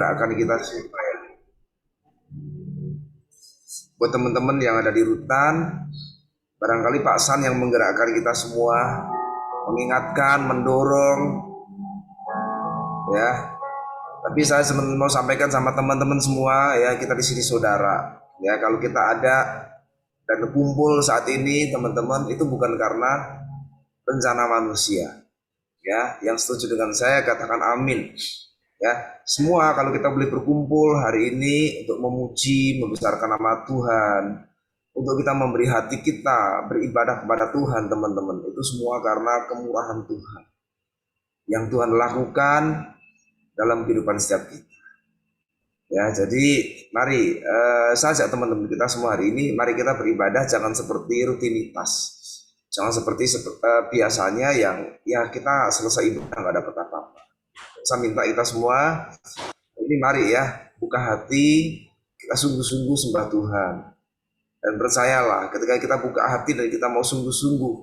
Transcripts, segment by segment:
akan kita semua ya. Buat teman-teman yang ada di rutan, barangkali Pak San yang menggerakkan kita semua, mengingatkan, mendorong, ya. Tapi saya mau sampaikan sama teman-teman semua, ya kita di sini saudara. Ya kalau kita ada dan kumpul saat ini, teman-teman, itu bukan karena rencana manusia. Ya, yang setuju dengan saya katakan amin. Ya, semua kalau kita boleh berkumpul hari ini untuk memuji, membesarkan nama Tuhan, untuk kita memberi hati kita beribadah kepada Tuhan, teman-teman, itu semua karena kemurahan Tuhan yang Tuhan lakukan dalam kehidupan setiap kita. Ya, jadi mari saya ajak teman-teman kita semua hari ini, mari kita beribadah jangan seperti rutinitas, jangan seperti biasanya yang ya kita selesai ibadah nggak dapat apa-apa. Saya minta kita semua ini mari ya buka hati, kita sungguh-sungguh sembah Tuhan. Dan percayalah ketika kita buka hati dan kita mau sungguh-sungguh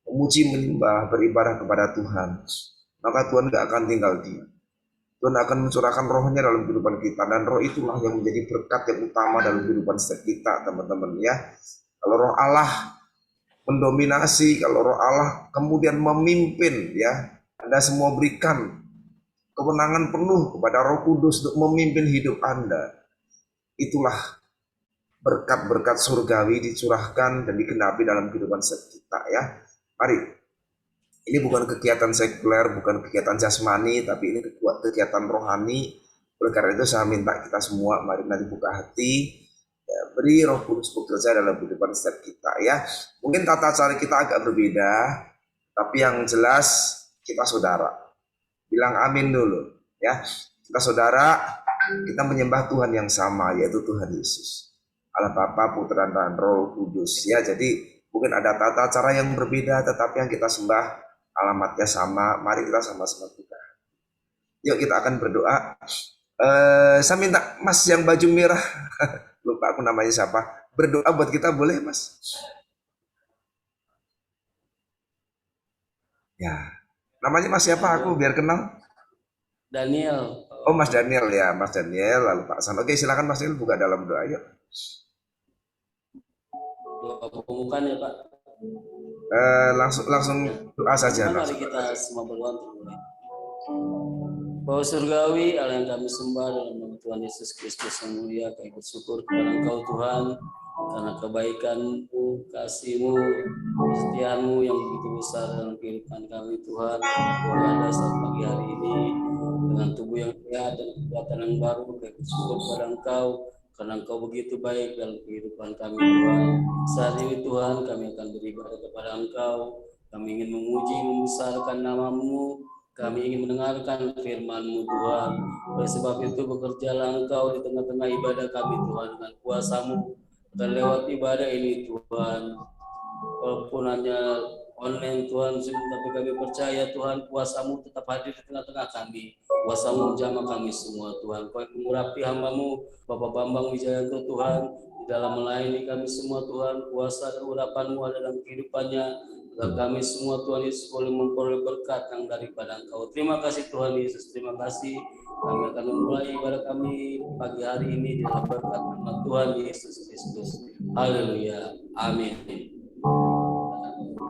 memuji, menyembah, beribadah kepada Tuhan, maka Tuhan gak akan tinggal diam. Tuhan akan mencurahkan rohnya dalam kehidupan kita, dan roh itulah yang menjadi berkat yang utama dalam kehidupan setiap kita, teman-teman ya. Kalau roh Allah mendominasi, kalau roh Allah kemudian memimpin ya, Anda semua berikan kewenangan penuh kepada Roh Kudus untuk memimpin hidup Anda. Itulah berkat-berkat surgawi dicurahkan dan digenapi dalam kehidupan kita ya. Mari, ini bukan kegiatan sekuler, bukan kegiatan jasmani, tapi ini kegiatan rohani. Oleh karena itu saya minta kita semua mari nanti buka hati, ya, beri Roh Kudus bekerja dalam kehidupan setiap kita ya. Mungkin tata cara kita agak berbeda, tapi yang jelas kita saudara. Bilang amin dulu ya. Kita saudara, kita menyembah Tuhan yang sama, yaitu Tuhan Yesus, Allah Bapa, Putra dan Roh Kudus ya. Jadi mungkin ada tata cara yang berbeda, tetapi yang kita sembah alamatnya sama. Mari kita sama-sama buka. Yuk kita akan berdoa. Saya minta Mas yang baju merah, lupa aku namanya siapa, berdoa buat kita boleh Mas? Ya, namanya Mas siapa? Aku biar kenal. Daniel. Oh Mas Daniel ya, Mas Daniel lalu Pak San. Oke silakan Mas Daniel buka dalam doa yuk. Doa pembukaan ya Pak. Langsung doa saja. Mari kita semua berdoa untuk mulai. Bapa Surgawi, Allah yang kami sembah dalam nama Tuhan Yesus Kristus yang mulia, kami bersyukur kepada Engkau Tuhan karena kebaikan-Mu, kasih-Mu, kesetiaan-Mu yang begitu besar dalam kehidupan kami Tuhan. Tuhan dasar pagi hari ini dengan tubuh yang sehat dan kekuatan yang baru, kami bersyukur kepada Engkau karena Engkau begitu baik dalam kehidupan kami Tuhan. Saat ini Tuhan kami akan beribadah kepada Engkau, kami ingin memuji, membesarkan nama-Mu, kami ingin mendengarkan firman-Mu Tuhan. Oleh sebab itu bekerjalah Engkau di tengah-tengah ibadah kami Tuhan dengan kuasa-Mu. Dan lewat ibadah ini Tuhan, walaupun hanya online Tuhan, tapi kami percaya Tuhan kuasa-Mu tetap hadir di tengah-tengah kami. Kuasa-Mu menjamah kami semua Tuhan. Kau mengurapi hamba-Mu Bapak Bambang Wijayanto Tuhan di dalam melayani kami semua Tuhan. Kuasa dan urapan-Mu ada dalam kehidupannya. Dan kami semua Tuhan Yesus boleh memperoleh berkat yang daripada Engkau. Terima kasih Tuhan Yesus, terima kasih. Kami akan memulai ibadah kami pagi hari ini dalam berkat nama Tuhan Yesus Kristus. Haleluya. Amin.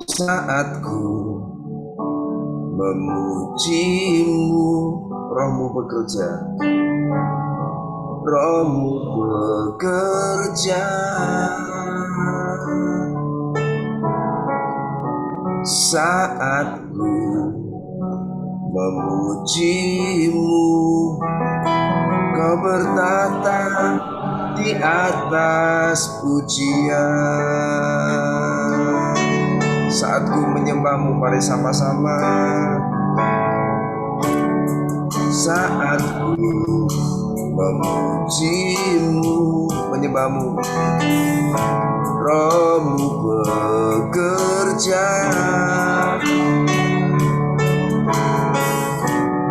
Saat ku memuji-Mu, Roh-Mu bekerja, Roh-Mu bekerja. Saat ku memuji-Mu, Kau bertata di atas pujian. Saat ku menyembah-Mu, mari sama-sama. Saat ku memuji-Mu, menyembah-Mu, Roh-Mu bekerja.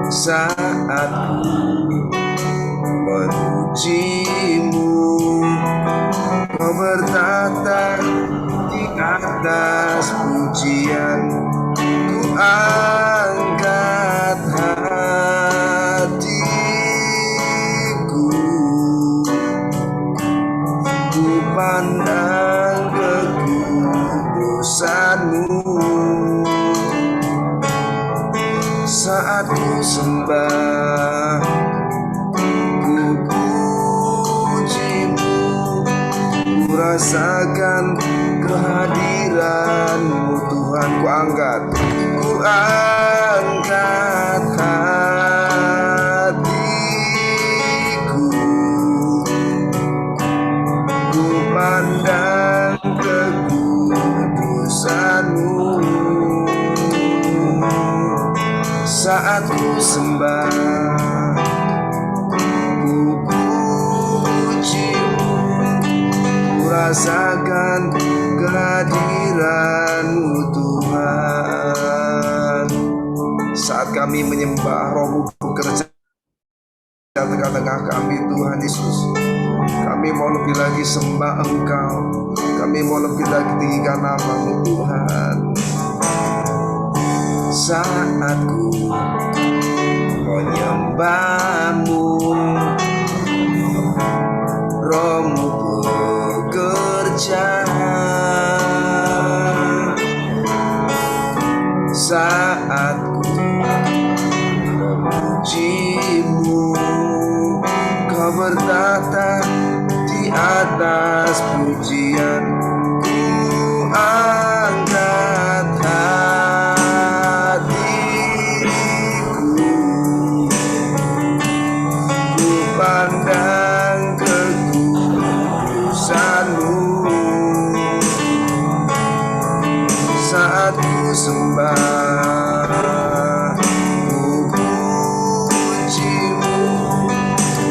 Saat ku memuji-Mu, Kau bertata di atas pujian. Ku angkat hati rasakan kehadiran-Mu Tuhan. Ku angkat hatiku, ku pandang kekudusan-Mu. Saat ku sembah, ku puji-Mu, ku rasakan kehadiran-Mu Tuhan. Saat kami menyembah, Roh-Mu bekerja tengah-tengah kami Tuhan Yesus. Kami mau lebih lagi sembah Engkau, kami mau lebih lagi tinggikan nama-Mu Tuhan. Saat ku menyembah-Mu, Roh-Mu bekerja. Saat ku memuji-Mu, Kau bertata di atas pujian. Ku angkat hatiku, ku pandang kekudusan-Mu. Saat ku sembah, ku puji-Mu,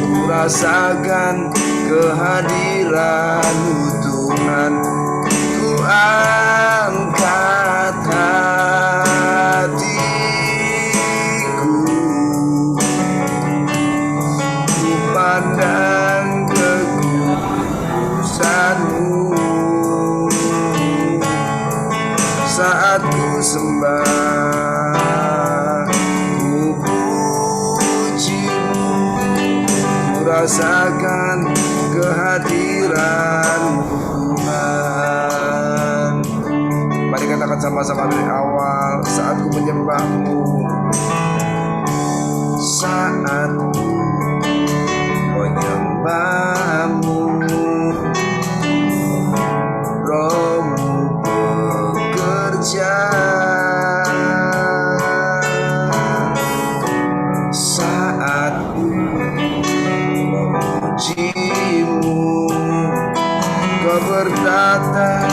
ku rasakan kehadiran-Mu Tuhan. Ku angkat hatiku, ku pandang kekudusan-Mu. Saat ku sembah, ku puji-Mu, ku rasakan kehadiran-Mu Tuhan. Mari katakan sama-sama dari awal. Saat ku menyembah-Mu, saat ku menyembah-Mu, Roh-Mu bekerja. Saat ku memuji-Mu, Kau bertata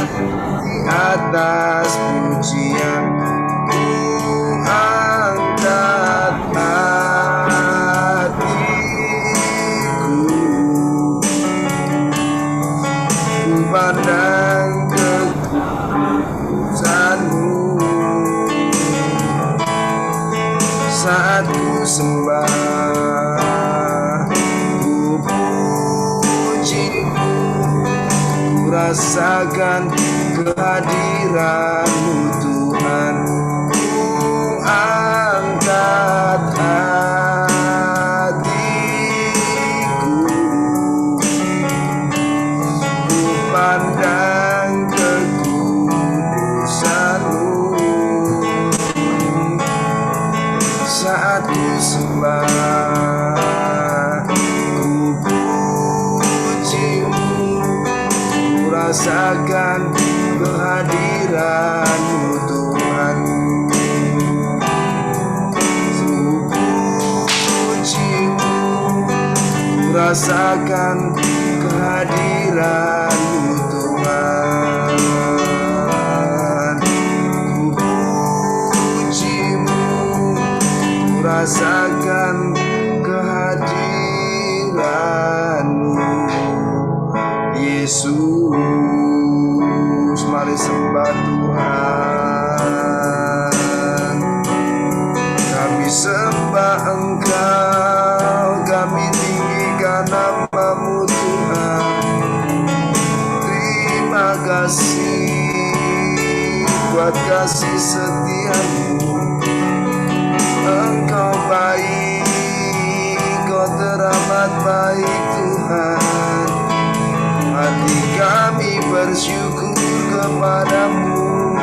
di atas pujian. Ku angkat hatiku, ku pandang kekudusan-Mu. Saat ku sembah, ku puji-Mu, ku rasakan kehadiran-Mu Tuhan. Ku angkat hatiku, ku pandang kekudusan-Mu. Saat ku sembah, ku puji-Mu, ku rasakan kehadiran-Mu Tuhan. Ku puji-Mu, ku rasakan kehadiran-Mu Tuhan. Ku puji-Mu, ku rasakan kehadiran-Mu Yesus. Mari sembah Tuhan. Kami sembah Engkau, kami tinggikan nama-Mu Tuhan. Terima kasih buat kasih setia-Mu. Engkau baik, Kau teramat baik Tuhan. Hati kami bersyukur kepadamu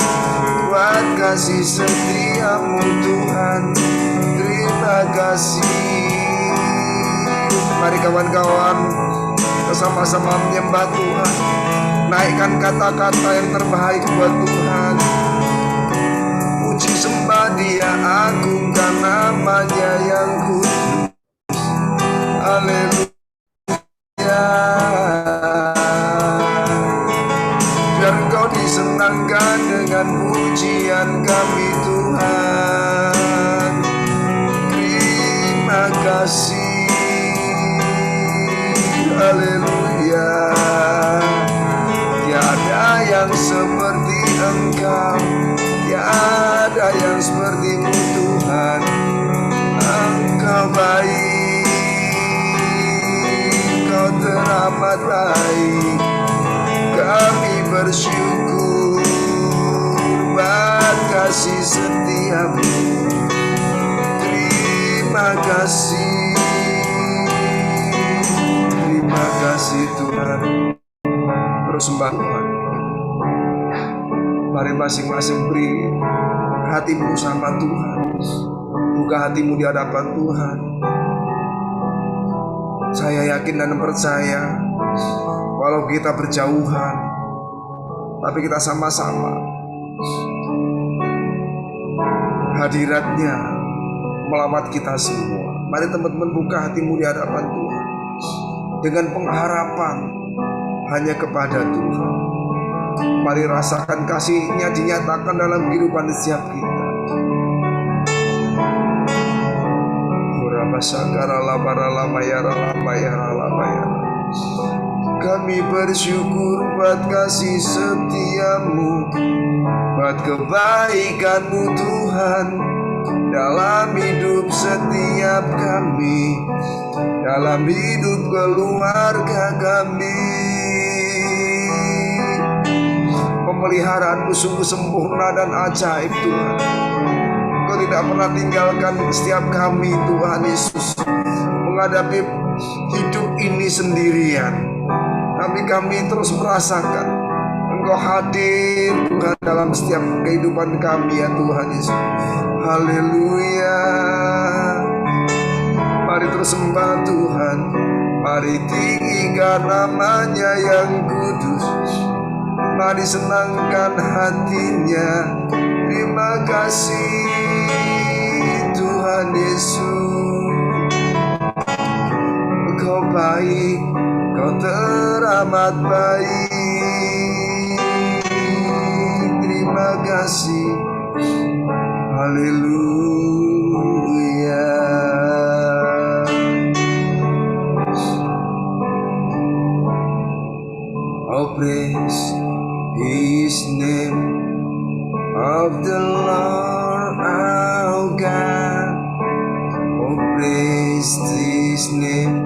buat kasih setia-Mu Tuhan. Terima kasih. Mari kawan-kawan, bersama-sama menyembah Tuhan. Naikkan kata-kata yang terbaik buat Tuhan. Puji sembah Dia, agungkan namanya yang kudus. Haleluya. Biar Engkau disenangkan dengan pujian kami Tuhan. Terima kasih. Haleluya. Tiada yang seperti Engkau, tiada yang seperti-Mu Tuhan. Engkau baik, Engkau teramat baik. Kami bersyukur buat kasih setia-Mu. Terima kasih, terima kasih Tuhan. Terus sembah Tuhan. Mari masing-masing beri hatimu sama Tuhan. Buka hatimu di hadapan Tuhan. Saya yakin dan percaya, walau kita berjauhan, tapi kita sama-sama hadiratnya melawat kita semua. Mari teman-teman buka hatimu di hadapan Tuhan dengan pengharapan hanya kepada Tuhan. Mari rasakan kasih-Nya dinyatakan dalam kehidupan setiap kita. Kami bersyukur buat kasih setia-Mu, buat kebaikan-Mu Tuhan dalam hidup setiap kami, dalam hidup keluarga kami. Pemeliharaanmu sungguh sempurna dan ajaib Tuhan. Engkau tidak pernah tinggalkan setiap kami Tuhan Yesus menghadapi hidup ini sendirian. Tapi kami terus merasakan Engkau hadir Tuhan dalam setiap kehidupan kami ya Tuhan Yesus. Haleluya. Mari terus sembah Tuhan. Mari tinggikan namanya yang kudus. Mari senangkan hatinya. Terima kasih Tuhan Yesus. Engkau baik, Engkau teramat baik. Terima kasih. Haleluya. Oh, praise His name of the Lord our God. Oh, praise His name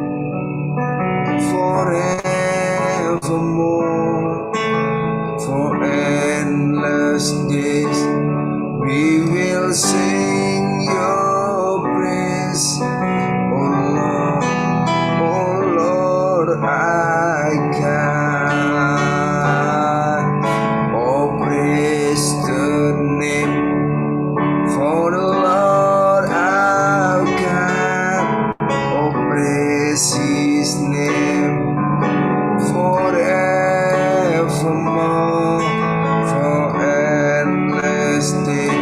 forevermore. For endless days we will sing your praise. Oh Lord, I can. Oh, praise the name for the Lord our God. Oh, praise His name forevermore. For endless day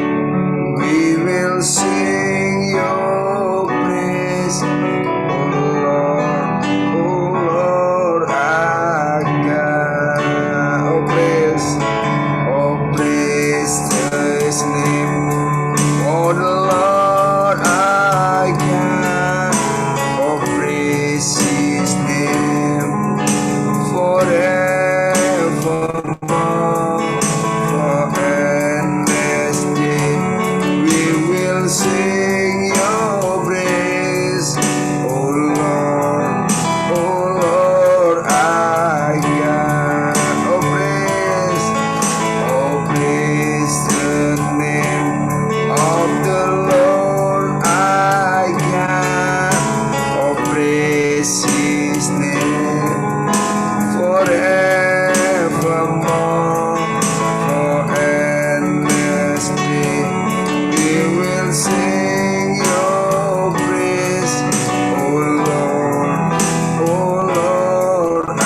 we will sing your praise. Oh Lord, our God. Oh praise His name for the Lord our God. Oh, praise His name forevermore. For endless day we will sing your praise. Oh Lord, our God. Oh praise the name of the Lord our God. Oh, praise His name forevermore. For endless day we will sing your praise. Oh Lord, our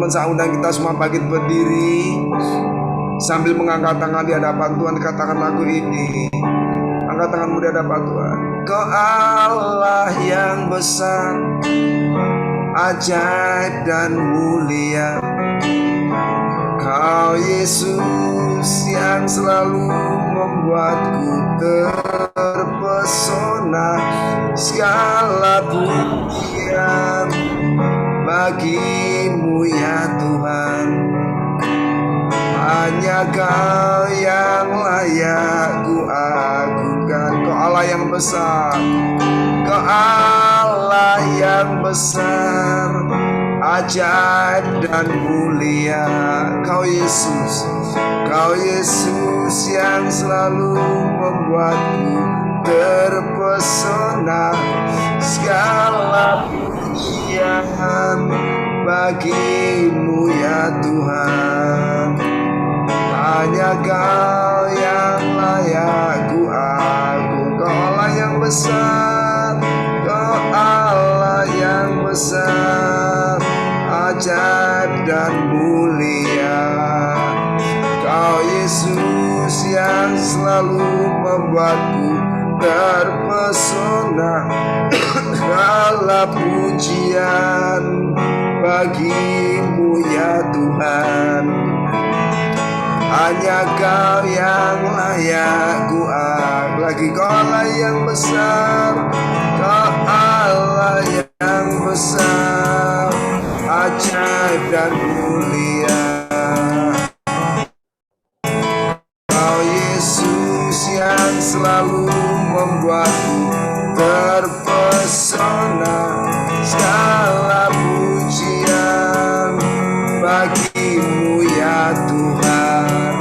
teman-teman, saya undang kita semua bangkit berdiri sambil mengangkat tangan di hadapan Tuhan. Katakan lagu ini. Angkat tanganmu di hadapan Tuhan. Kau Allah yang besar, ajaib dan mulia. Kau Yesus yang selalu membuatku terpesona. Segala pujian bagimu ya Tuhan. Hanya Kau yang layak ku agungkan. Kau Allah yang besar, Kau Allah yang besar, ajaib dan mulia. Kau Yesus yang selalu membuatku terpesona. Segala pujian bagimu ya Tuhan. Hanya Kau yang layak ku agung. Kau Allah yang besar, Kau Allah yang besar, ajaib dan mulia. Kau Yesus yang selalu membuatku terpesona. Segala pujian bagimu ya Tuhan. Hanya Kau yang layak ku agung. Lagi Kau Allah yang besar, Kau Allah yang besar, ajaib dan mulia. Kau Yesus yang selalu membuatku terpesona. Segala pujian bagimu ya Tuhan.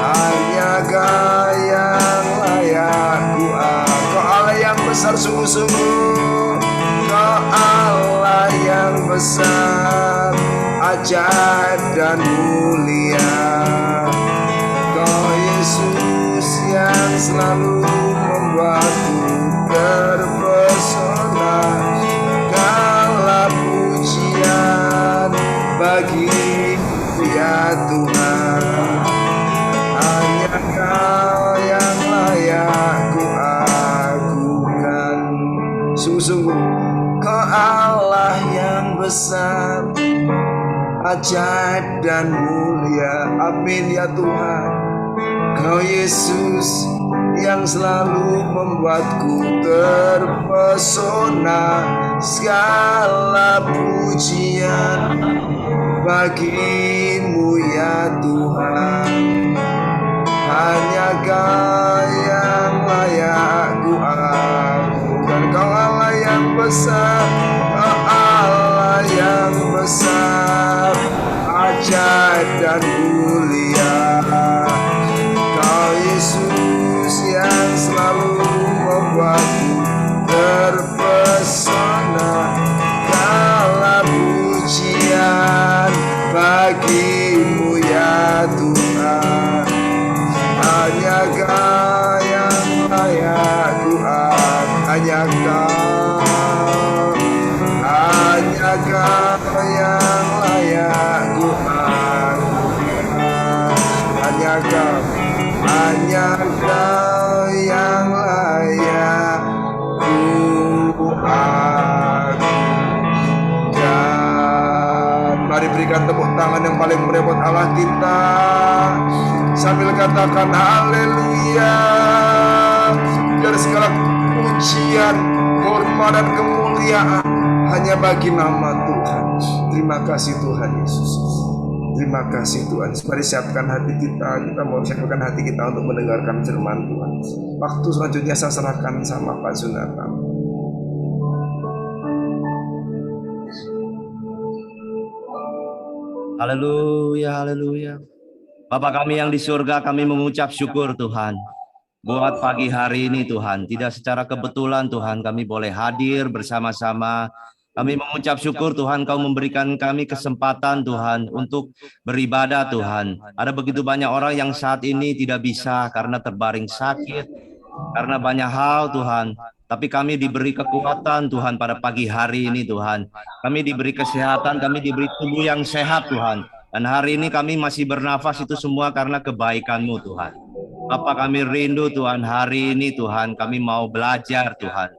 Hanya Kau yang layak ku agung. Kau Allah yang besar sungguh-sungguh, Kau Allah yang besar, ajaib dan mulia. Kau Yesus yang selalu membuatku terpesona. Segala pujian bagimu ya Tuhan. Hanya Kau yang layak ku agungkan. Sungguh-sungguh Kau Allah yang besar, ajaib dan mulia. Amin ya Tuhan. Kau Yesus yang selalu membuatku terpesona. Segala pujian bagimu ya Tuhan. Hanya Kau yang layak ku agungkan. Kau Allah yang besar, Kau Allah yang besar, ajaib dan mulia. Kau Yesus yang selalu membuatku terpesona. Segala pujian bagimu ya Tuhan. Hanya Kau yang layak ku agungkan. Hanya Kau yang layak ku agungkan. Hanya Kau yang layak ku agungkan. Mari berikan tepuk tangan yang paling merepot Allah kita sambil katakan haleluya. Biar segala pujian, hormat dan kemuliaan hanya bagi nama Tuhan. Terima kasih Tuhan Yesus. Terima kasih Tuhan. Mari siapkan hati kita. Kita mau siapkan hati kita untuk mendengarkan firman Tuhan. Waktu selanjutnya saya serahkan sama Pak Sunatan. Haleluya, haleluya. Bapa kami yang di surga, kami mengucap syukur Tuhan. Buat pagi hari ini Tuhan, tidak secara kebetulan Tuhan kami boleh hadir bersama-sama. Kami mengucap syukur Tuhan, Kau memberikan kami kesempatan Tuhan untuk beribadah Tuhan. Ada begitu banyak orang yang saat ini tidak bisa karena terbaring sakit, karena banyak hal Tuhan. tapi kami diberi kekuatan Tuhan pada pagi hari ini Tuhan. Kami diberi kesehatan, kami diberi tubuh yang sehat Tuhan. Dan hari ini kami masih bernafas itu semua karena kebaikan-Mu Tuhan. Bapa, kami rindu Tuhan hari ini Tuhan, kami mau belajar Tuhan.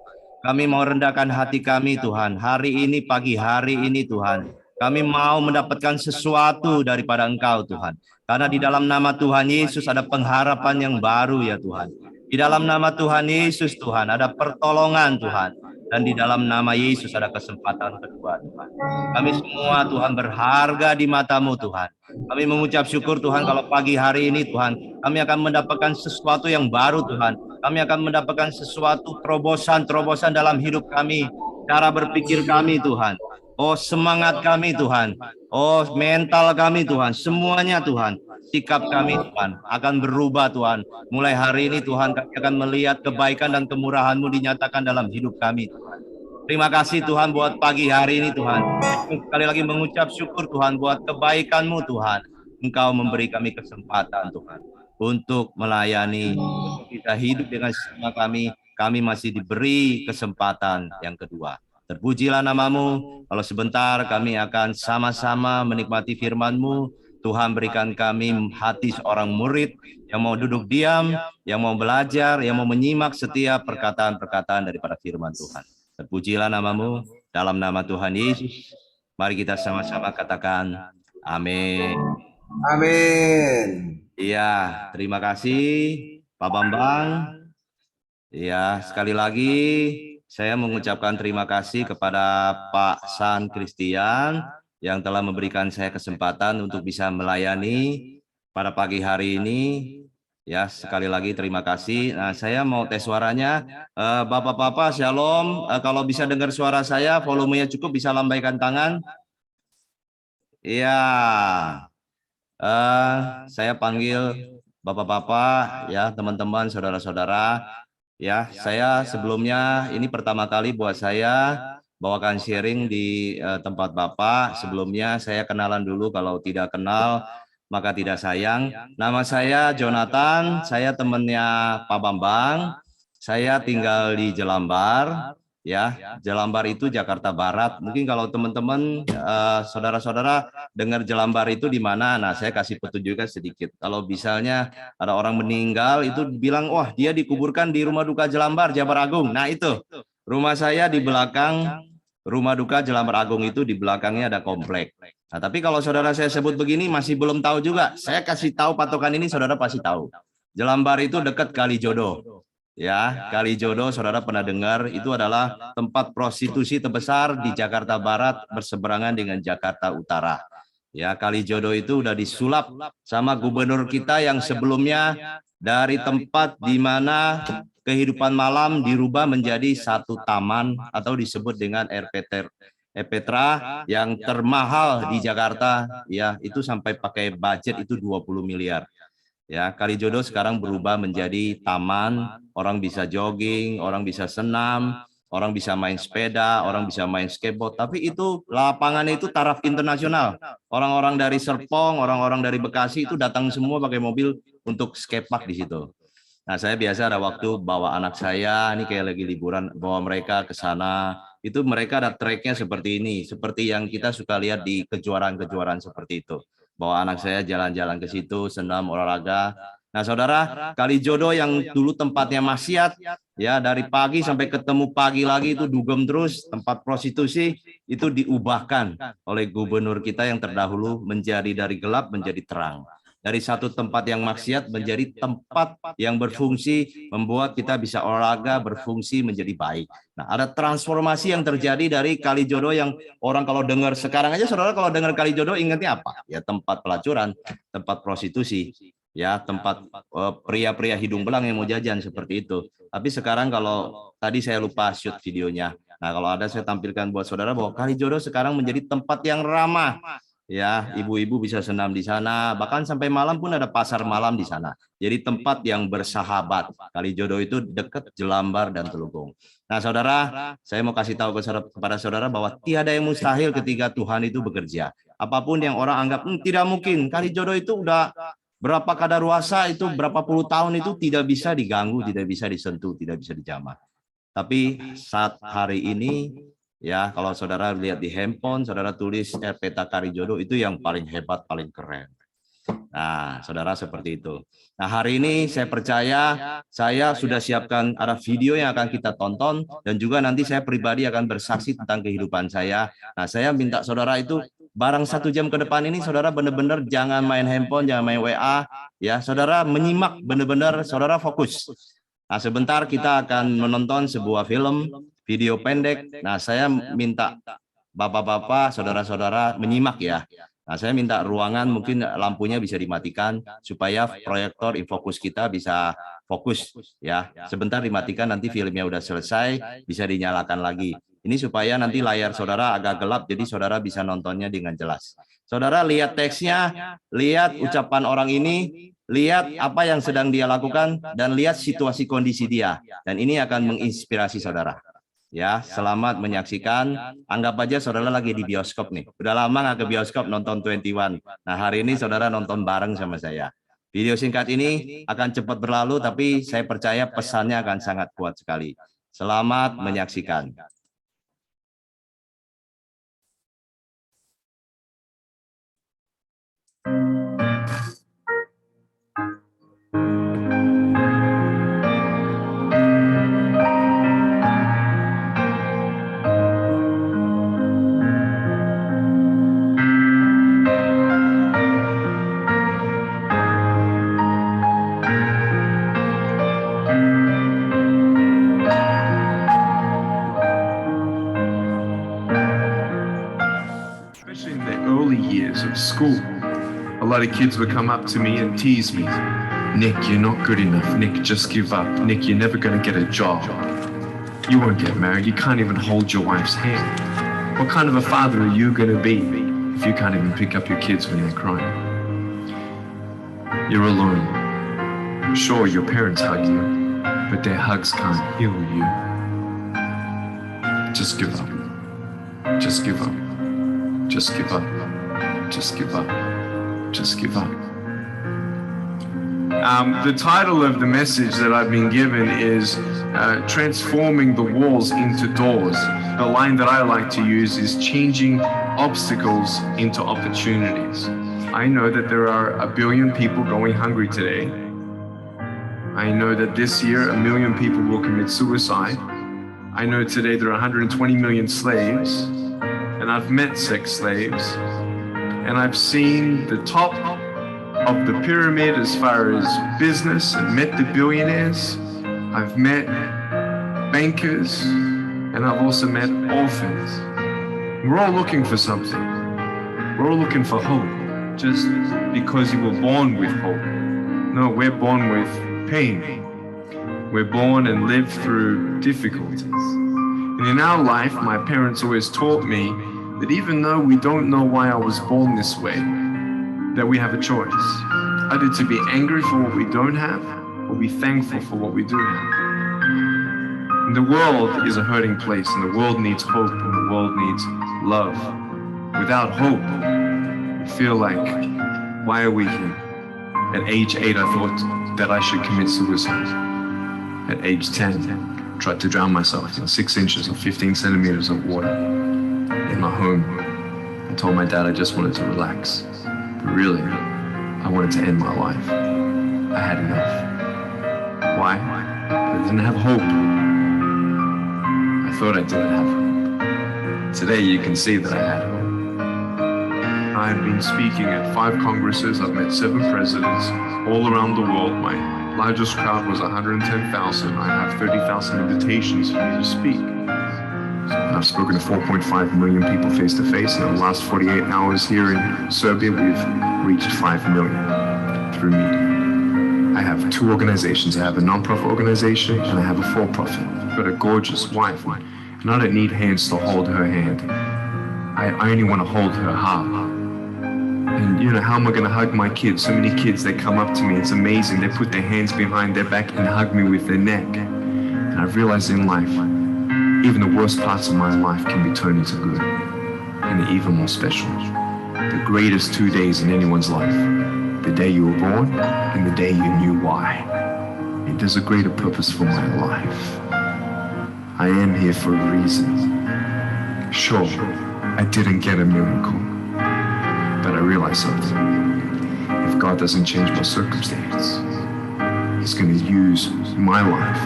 Kami mau rendahkan hati kami Tuhan, hari ini, pagi hari ini Tuhan. Kami mau mendapatkan sesuatu daripada Engkau Tuhan. Karena di dalam nama Tuhan Yesus ada pengharapan yang baru ya Tuhan. Di dalam nama Tuhan Yesus Tuhan ada pertolongan Tuhan. Dan di dalam nama Yesus ada kesempatan kedua Tuhan. Kami semua Tuhan berharga di mata-Mu Tuhan. Kami mengucap syukur Tuhan kalau pagi hari ini Tuhan kami akan mendapatkan sesuatu yang baru Tuhan. Kami akan mendapatkan sesuatu terobosan-terobosan dalam hidup kami. Cara berpikir kami Tuhan. Oh semangat kami Tuhan. Oh mental kami Tuhan. Semuanya Tuhan. Sikap kami Tuhan akan berubah Tuhan. Mulai hari ini Tuhan kami akan melihat kebaikan dan kemurahan-Mu dinyatakan dalam hidup kami Tuhan. Terima kasih Tuhan buat pagi hari ini Tuhan. Sekali lagi mengucap syukur Tuhan buat kebaikan-Mu Tuhan. Engkau memberi kami kesempatan Tuhan untuk melayani, untuk kita hidup dengan semua kami masih diberi kesempatan yang kedua. Terpujilah nama-Mu. Kalau sebentar kami akan sama-sama menikmati firman-Mu. Tuhan berikan kami hati seorang murid yang mau duduk diam, yang mau belajar, yang mau menyimak setiap perkataan-perkataan daripada firman Tuhan. Terpujilah nama-Mu, dalam nama Tuhan Yesus. Mari kita sama-sama katakan amin. Amin. Iya, terima kasih Pak Bambang. Iya, sekali lagi saya mengucapkan terima kasih kepada Pak San Christian yang telah memberikan saya kesempatan untuk bisa melayani pada pagi hari ini. Ya, sekali lagi terima kasih. Nah, saya mau tes suaranya. Bapak-bapak, shalom. Kalau bisa dengar suara saya, volumenya cukup, bisa lambaikan tangan. Iya. Saya panggil bapak-bapak, ya, teman-teman, saudara-saudara. Ya, saya sebelumnya ini pertama kali buat saya bawakan sharing di tempat Bapak. Sebelumnya saya kenalan dulu, kalau tidak kenal maka tidak sayang. Nama saya Jonathan, saya temannya Pak Bambang. Saya tinggal di Jelambar, ya. Jelambar itu Jakarta Barat. Mungkin kalau teman-teman saudara-saudara dengar Jelambar itu di mana? Nah, saya kasih petunjuknya sedikit. Kalau misalnya ada orang meninggal itu bilang, wah dia dikuburkan di Rumah Duka Jelambar, Jabar Agung. Nah itu rumah saya di belakang Rumah Duka Jelambar Agung, itu di belakangnya ada komplek. Nah, tapi kalau saudara saya sebut begini masih belum tahu juga. Saya kasih tahu patokan ini, saudara pasti tahu. Jelambar itu dekat Kalijodo. Ya, Kalijodo, saudara pernah dengar, itu adalah tempat prostitusi terbesar di Jakarta Barat berseberangan dengan Jakarta Utara. Ya, Kalijodo itu udah disulap sama gubernur kita yang sebelumnya dari tempat di mana kehidupan malam dirubah menjadi satu taman atau disebut dengan Erpetra yang termahal di Jakarta, ya, itu sampai pakai budget itu 20 miliar. Ya, Kalijodo sekarang berubah menjadi taman, orang bisa jogging, orang bisa senam, orang bisa main sepeda, orang bisa main skateboard, tapi itu lapangannya itu taraf internasional. Orang-orang dari Serpong, orang-orang dari Bekasi itu datang semua pakai mobil untuk skatepark di situ. Nah, saya biasa ada waktu bawa anak saya, ini kayak lagi liburan, bawa mereka ke sana. Itu mereka ada treknya seperti ini, seperti yang kita suka lihat di kejuaraan-kejuaraan seperti itu. Bawa anak saya jalan-jalan ke situ, senam, olahraga. Nah, saudara, Kalijodo yang dulu tempatnya maksiat, ya, dari pagi sampai ketemu pagi lagi itu dugem terus, tempat prostitusi, itu diubahkan oleh gubernur kita yang terdahulu menjadi dari gelap menjadi terang. Dari satu tempat yang maksiat menjadi tempat yang berfungsi, membuat kita bisa olahraga, berfungsi menjadi baik. Nah, ada transformasi yang terjadi dari Kalijodo yang orang kalau dengar sekarang aja, saudara kalau dengar Kalijodo ingatnya apa? Ya, tempat pelacuran, tempat prostitusi, ya, tempat pria-pria hidung belang yang mau jajan seperti itu. Tapi sekarang kalau tadi saya lupa shoot videonya. Nah, kalau ada saya tampilkan buat saudara bahwa Kalijodo sekarang menjadi tempat yang ramah. Ya, ibu-ibu bisa senam di sana, bahkan sampai malam pun ada pasar malam di sana. Jadi tempat yang bersahabat. Kalijodo itu dekat Jelambar dan Telukung. Nah, saudara, saya mau kasih tahu kepada saudara bahwa tiada yang mustahil ketika Tuhan itu bekerja. Apapun yang orang anggap tidak mungkin, Kalijodo itu udah berapa kadaluarsa itu berapa puluh tahun itu tidak bisa diganggu, tidak bisa disentuh, tidak bisa dijamah. Tapi saat hari ini, ya kalau saudara lihat di handphone, saudara tulis Peta Karijodo, itu yang paling hebat, paling keren. Nah, saudara seperti itu. Nah, hari ini saya percaya saya sudah siapkan ada video yang akan kita tonton, dan juga nanti saya pribadi akan bersaksi tentang kehidupan saya. Nah, saya minta saudara itu barang 1 jam ke depan ini saudara benar-benar jangan main handphone, jangan main WA, ya saudara menyimak benar-benar, saudara fokus. Nah, sebentar kita akan menonton sebuah film, video pendek. Nah, saya minta bapak-bapak, saudara-saudara menyimak ya. Nah, saya minta ruangan mungkin lampunya bisa dimatikan supaya proyektor infokus kita bisa fokus ya. Sebentar dimatikan, nanti filmnya udah selesai bisa dinyalakan lagi. Ini supaya nanti layar saudara agak gelap jadi saudara bisa nontonnya dengan jelas. Saudara lihat teksnya, lihat ucapan orang ini, lihat apa yang sedang dia lakukan, dan lihat situasi kondisi dia. Dan ini akan menginspirasi saudara. Ya, selamat menyaksikan. Anggap aja saudara lagi di bioskop nih. Udah lama nggak ke bioskop nonton 21. Nah, hari ini saudara nonton bareng sama saya. Video singkat ini akan cepat berlalu, tapi saya percaya pesannya akan sangat kuat sekali. Selamat menyaksikan. Especially in the early years of school, a lot of kids would come up to me and tease me. Nick, you're not good enough. Nick, just give up. Nick, you're never going to get a job. You won't get married. You can't even hold your wife's hand. What kind of a father are you going to be if you can't even pick up your kids when they're crying? You're alone. Sure, your parents hug you, but their hugs can't heal you. Just give up. Just give up. Just give up. Just give up. Just give up. The title of the message that I've been given is Transforming the Walls into Doors. The line that I like to use is changing obstacles into opportunities. I know that there are 1 billion people going hungry today. I know that this year 1 million people will commit suicide. I know today there are 120 million slaves, and I've met sex slaves, and I've seen the top of the pyramid as far as business and met the billionaires. I've met bankers, and I've also met orphans. We're all looking for something. We're all looking for hope, just because you were born with hope. No, we're born with pain. We're born and live through difficulties. And in our life, my parents always taught me that even though we don't know why I was born this way, that we have a choice. Either to be angry for what we don't have, or be thankful for what we do have. And the world is a hurting place, and the world needs hope, and the world needs love. Without hope, we feel like, why are we here? At age 8, I thought that I should commit suicide. At age 10, tried to drown myself in 6 inches or 15 centimeters of water in my home. I told my dad I just wanted to relax. But really, I wanted to end my life. I had enough. Why? I didn't have hope. I thought I didn't have hope. Today you can see that I had hope. I've been speaking at 5 congresses. I've met 7 presidents all around the world. My largest crowd was 110,000. I have 30,000 invitations for me to speak. And I've spoken to 4.5 million people face to face. In the last 48 hours here in Serbia, we've reached 5 million through media. I have 2 organizations. I have a non-profit organization and I have a for-profit. I've got a gorgeous wife, and I don't need hands to hold her hand. I only want to hold her heart. And you know, how am I going to hug my kids? So many kids, they come up to me. It's amazing. They put their hands behind their back and hug me with their neck. And I've realized in life, even the worst parts of my life can be turned into good. And even more special. The greatest 2 days in anyone's life. The day you were born and the day you knew why. There's a greater purpose for my life. I am here for a reason. Sure, I didn't get a miracle, but I realized something. If God doesn't change my circumstance, He's going to use my life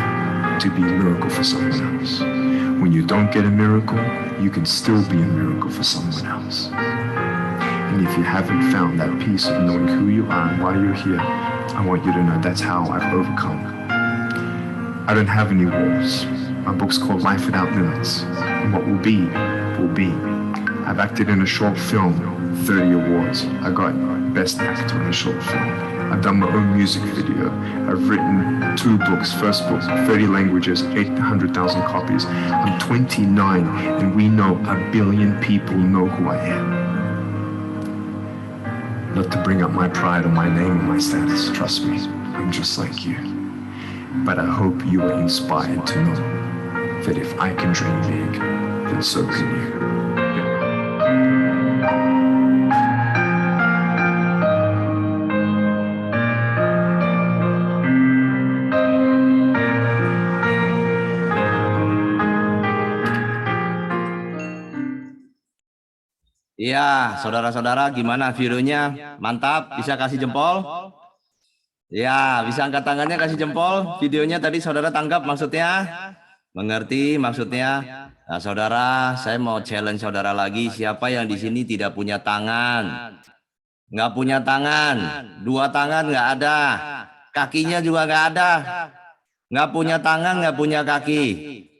to be a miracle for someone else. When you don't get a miracle, you can still be a miracle for someone else. And if you haven't found that peace of knowing who you are and why you're here, I want you to know that's how I've overcome. I don't have any walls. My book's called Life Without Limits. And what will be, will be. I've acted in a short film, 30 awards. I got Best Actor in a Short Film. I've done my own music video. I've written 2 books. First book, 30 languages, 800,000 copies. I'm 29, and we know 1 billion people know who I am. Not to bring up my pride or my name or my status, trust me, I'm just like you. But I hope you are inspired to know that if I can dream big, then so can you. Iya, saudara-saudara, gimana videonya? Mantap, bisa kasih jempol? Ya, bisa angkat tangannya, kasih jempol. Videonya tadi saudara tanggap maksudnya? Mengerti maksudnya? Nah, saudara, saya mau challenge saudara lagi. Siapa yang di sini tidak punya tangan? Nggak punya tangan, 2 tangan nggak ada, kakinya juga nggak ada. Nggak punya tangan, nggak punya kaki,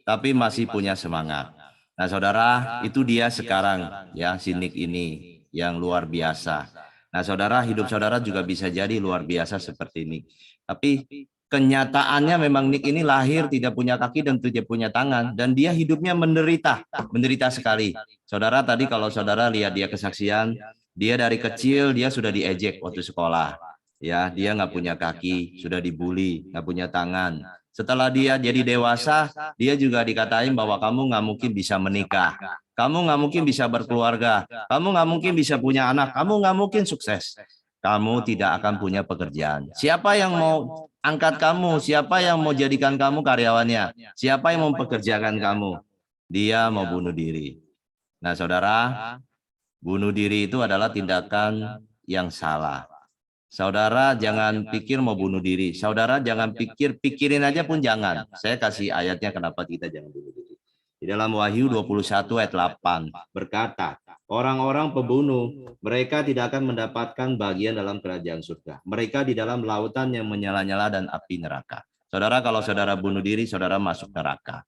tapi masih punya semangat. Nah, saudara, itu dia sekarang ya, si Nick ini yang luar biasa. Nah, saudara, hidup saudara juga bisa jadi luar biasa seperti ini. Tapi kenyataannya memang Nick ini lahir tidak punya kaki dan tidak punya tangan, dan dia hidupnya menderita sekali. Saudara, tadi kalau saudara lihat dia kesaksian, dia dari kecil dia sudah diejek waktu sekolah. Ya, dia nggak punya kaki, sudah dibully, nggak punya tangan. Setelah dia jadi dewasa, dia juga dikatain bahwa kamu nggak mungkin bisa menikah, kamu nggak mungkin bisa berkeluarga, kamu nggak mungkin bisa punya anak, kamu nggak mungkin sukses, kamu tidak akan punya pekerjaan. Siapa yang mau angkat kamu? Siapa yang mau jadikan kamu karyawannya? Siapa yang mau pekerjakan kamu? Dia mau bunuh diri. Nah, saudara, bunuh diri itu adalah tindakan yang salah. Saudara jangan pikir mau bunuh diri. Saudara jangan pikirin aja pun jangan. Saya kasih ayatnya kenapa kita jangan bunuh diri. Di dalam Wahyu 21 ayat 8 berkata, orang-orang pembunuh, mereka tidak akan mendapatkan bagian dalam kerajaan surga. Mereka di dalam lautan yang menyala-nyala dan api neraka. Saudara, kalau saudara bunuh diri, saudara masuk neraka.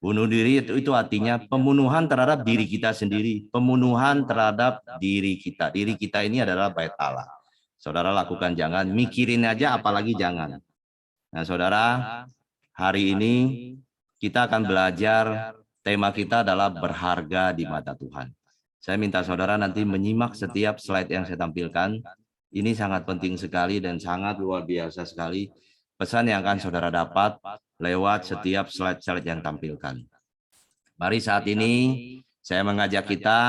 Bunuh diri itu artinya pembunuhan terhadap diri kita sendiri. Pembunuhan terhadap diri kita. Diri kita ini adalah bait Allah. Saudara lakukan, jangan mikirin aja, apalagi jangan. Nah, saudara, hari ini kita akan belajar, tema kita adalah berharga di mata Tuhan. Saya minta saudara nanti menyimak setiap slide yang saya tampilkan. Ini sangat penting sekali dan sangat luar biasa sekali pesan yang akan saudara dapat lewat setiap slide-slide yang tampilkan. Mari saat ini saya mengajak kita,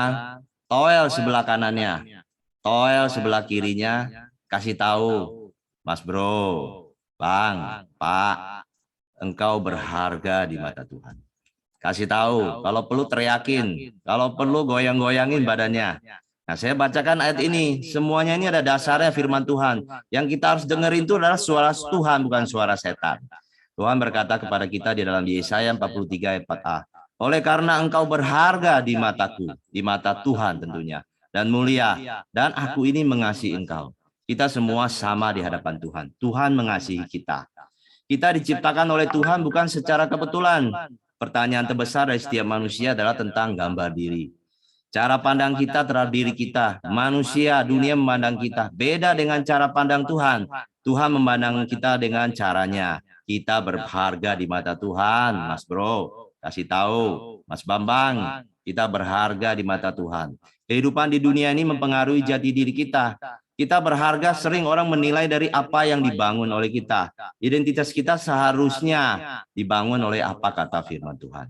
toel sebelah kanannya, toel sebelah kirinya, kasih tahu, Mas Bro, Bang, Pak, engkau berharga di mata Tuhan. Kasih tahu, kalau perlu teriakin, kalau perlu goyang-goyangin badannya. Nah, saya bacakan ayat ini, semuanya ini ada dasarnya firman Tuhan. Yang kita harus dengerin itu adalah suara Tuhan, bukan suara setan. Tuhan berkata kepada kita di dalam Yesaya 43 ayat 4a, oleh karena engkau berharga di mataku, di mata Tuhan tentunya, dan mulia, dan aku ini mengasihi engkau. Kita semua sama di hadapan Tuhan. Tuhan mengasihi kita. Kita diciptakan oleh Tuhan bukan secara kebetulan. Pertanyaan terbesar dari setiap manusia adalah tentang gambar diri. Cara pandang kita terhadap diri kita. Manusia, dunia memandang kita. Beda dengan cara pandang Tuhan. Tuhan memandang kita dengan caranya. Kita berharga di mata Tuhan, Mas Bro. Kasih tahu, Mas Bambang, kita berharga di mata Tuhan. Kehidupan di dunia ini mempengaruhi jati diri kita. Kita berharga, sering orang menilai dari apa yang dibangun oleh kita. Identitas kita seharusnya dibangun oleh apa kata firman Tuhan.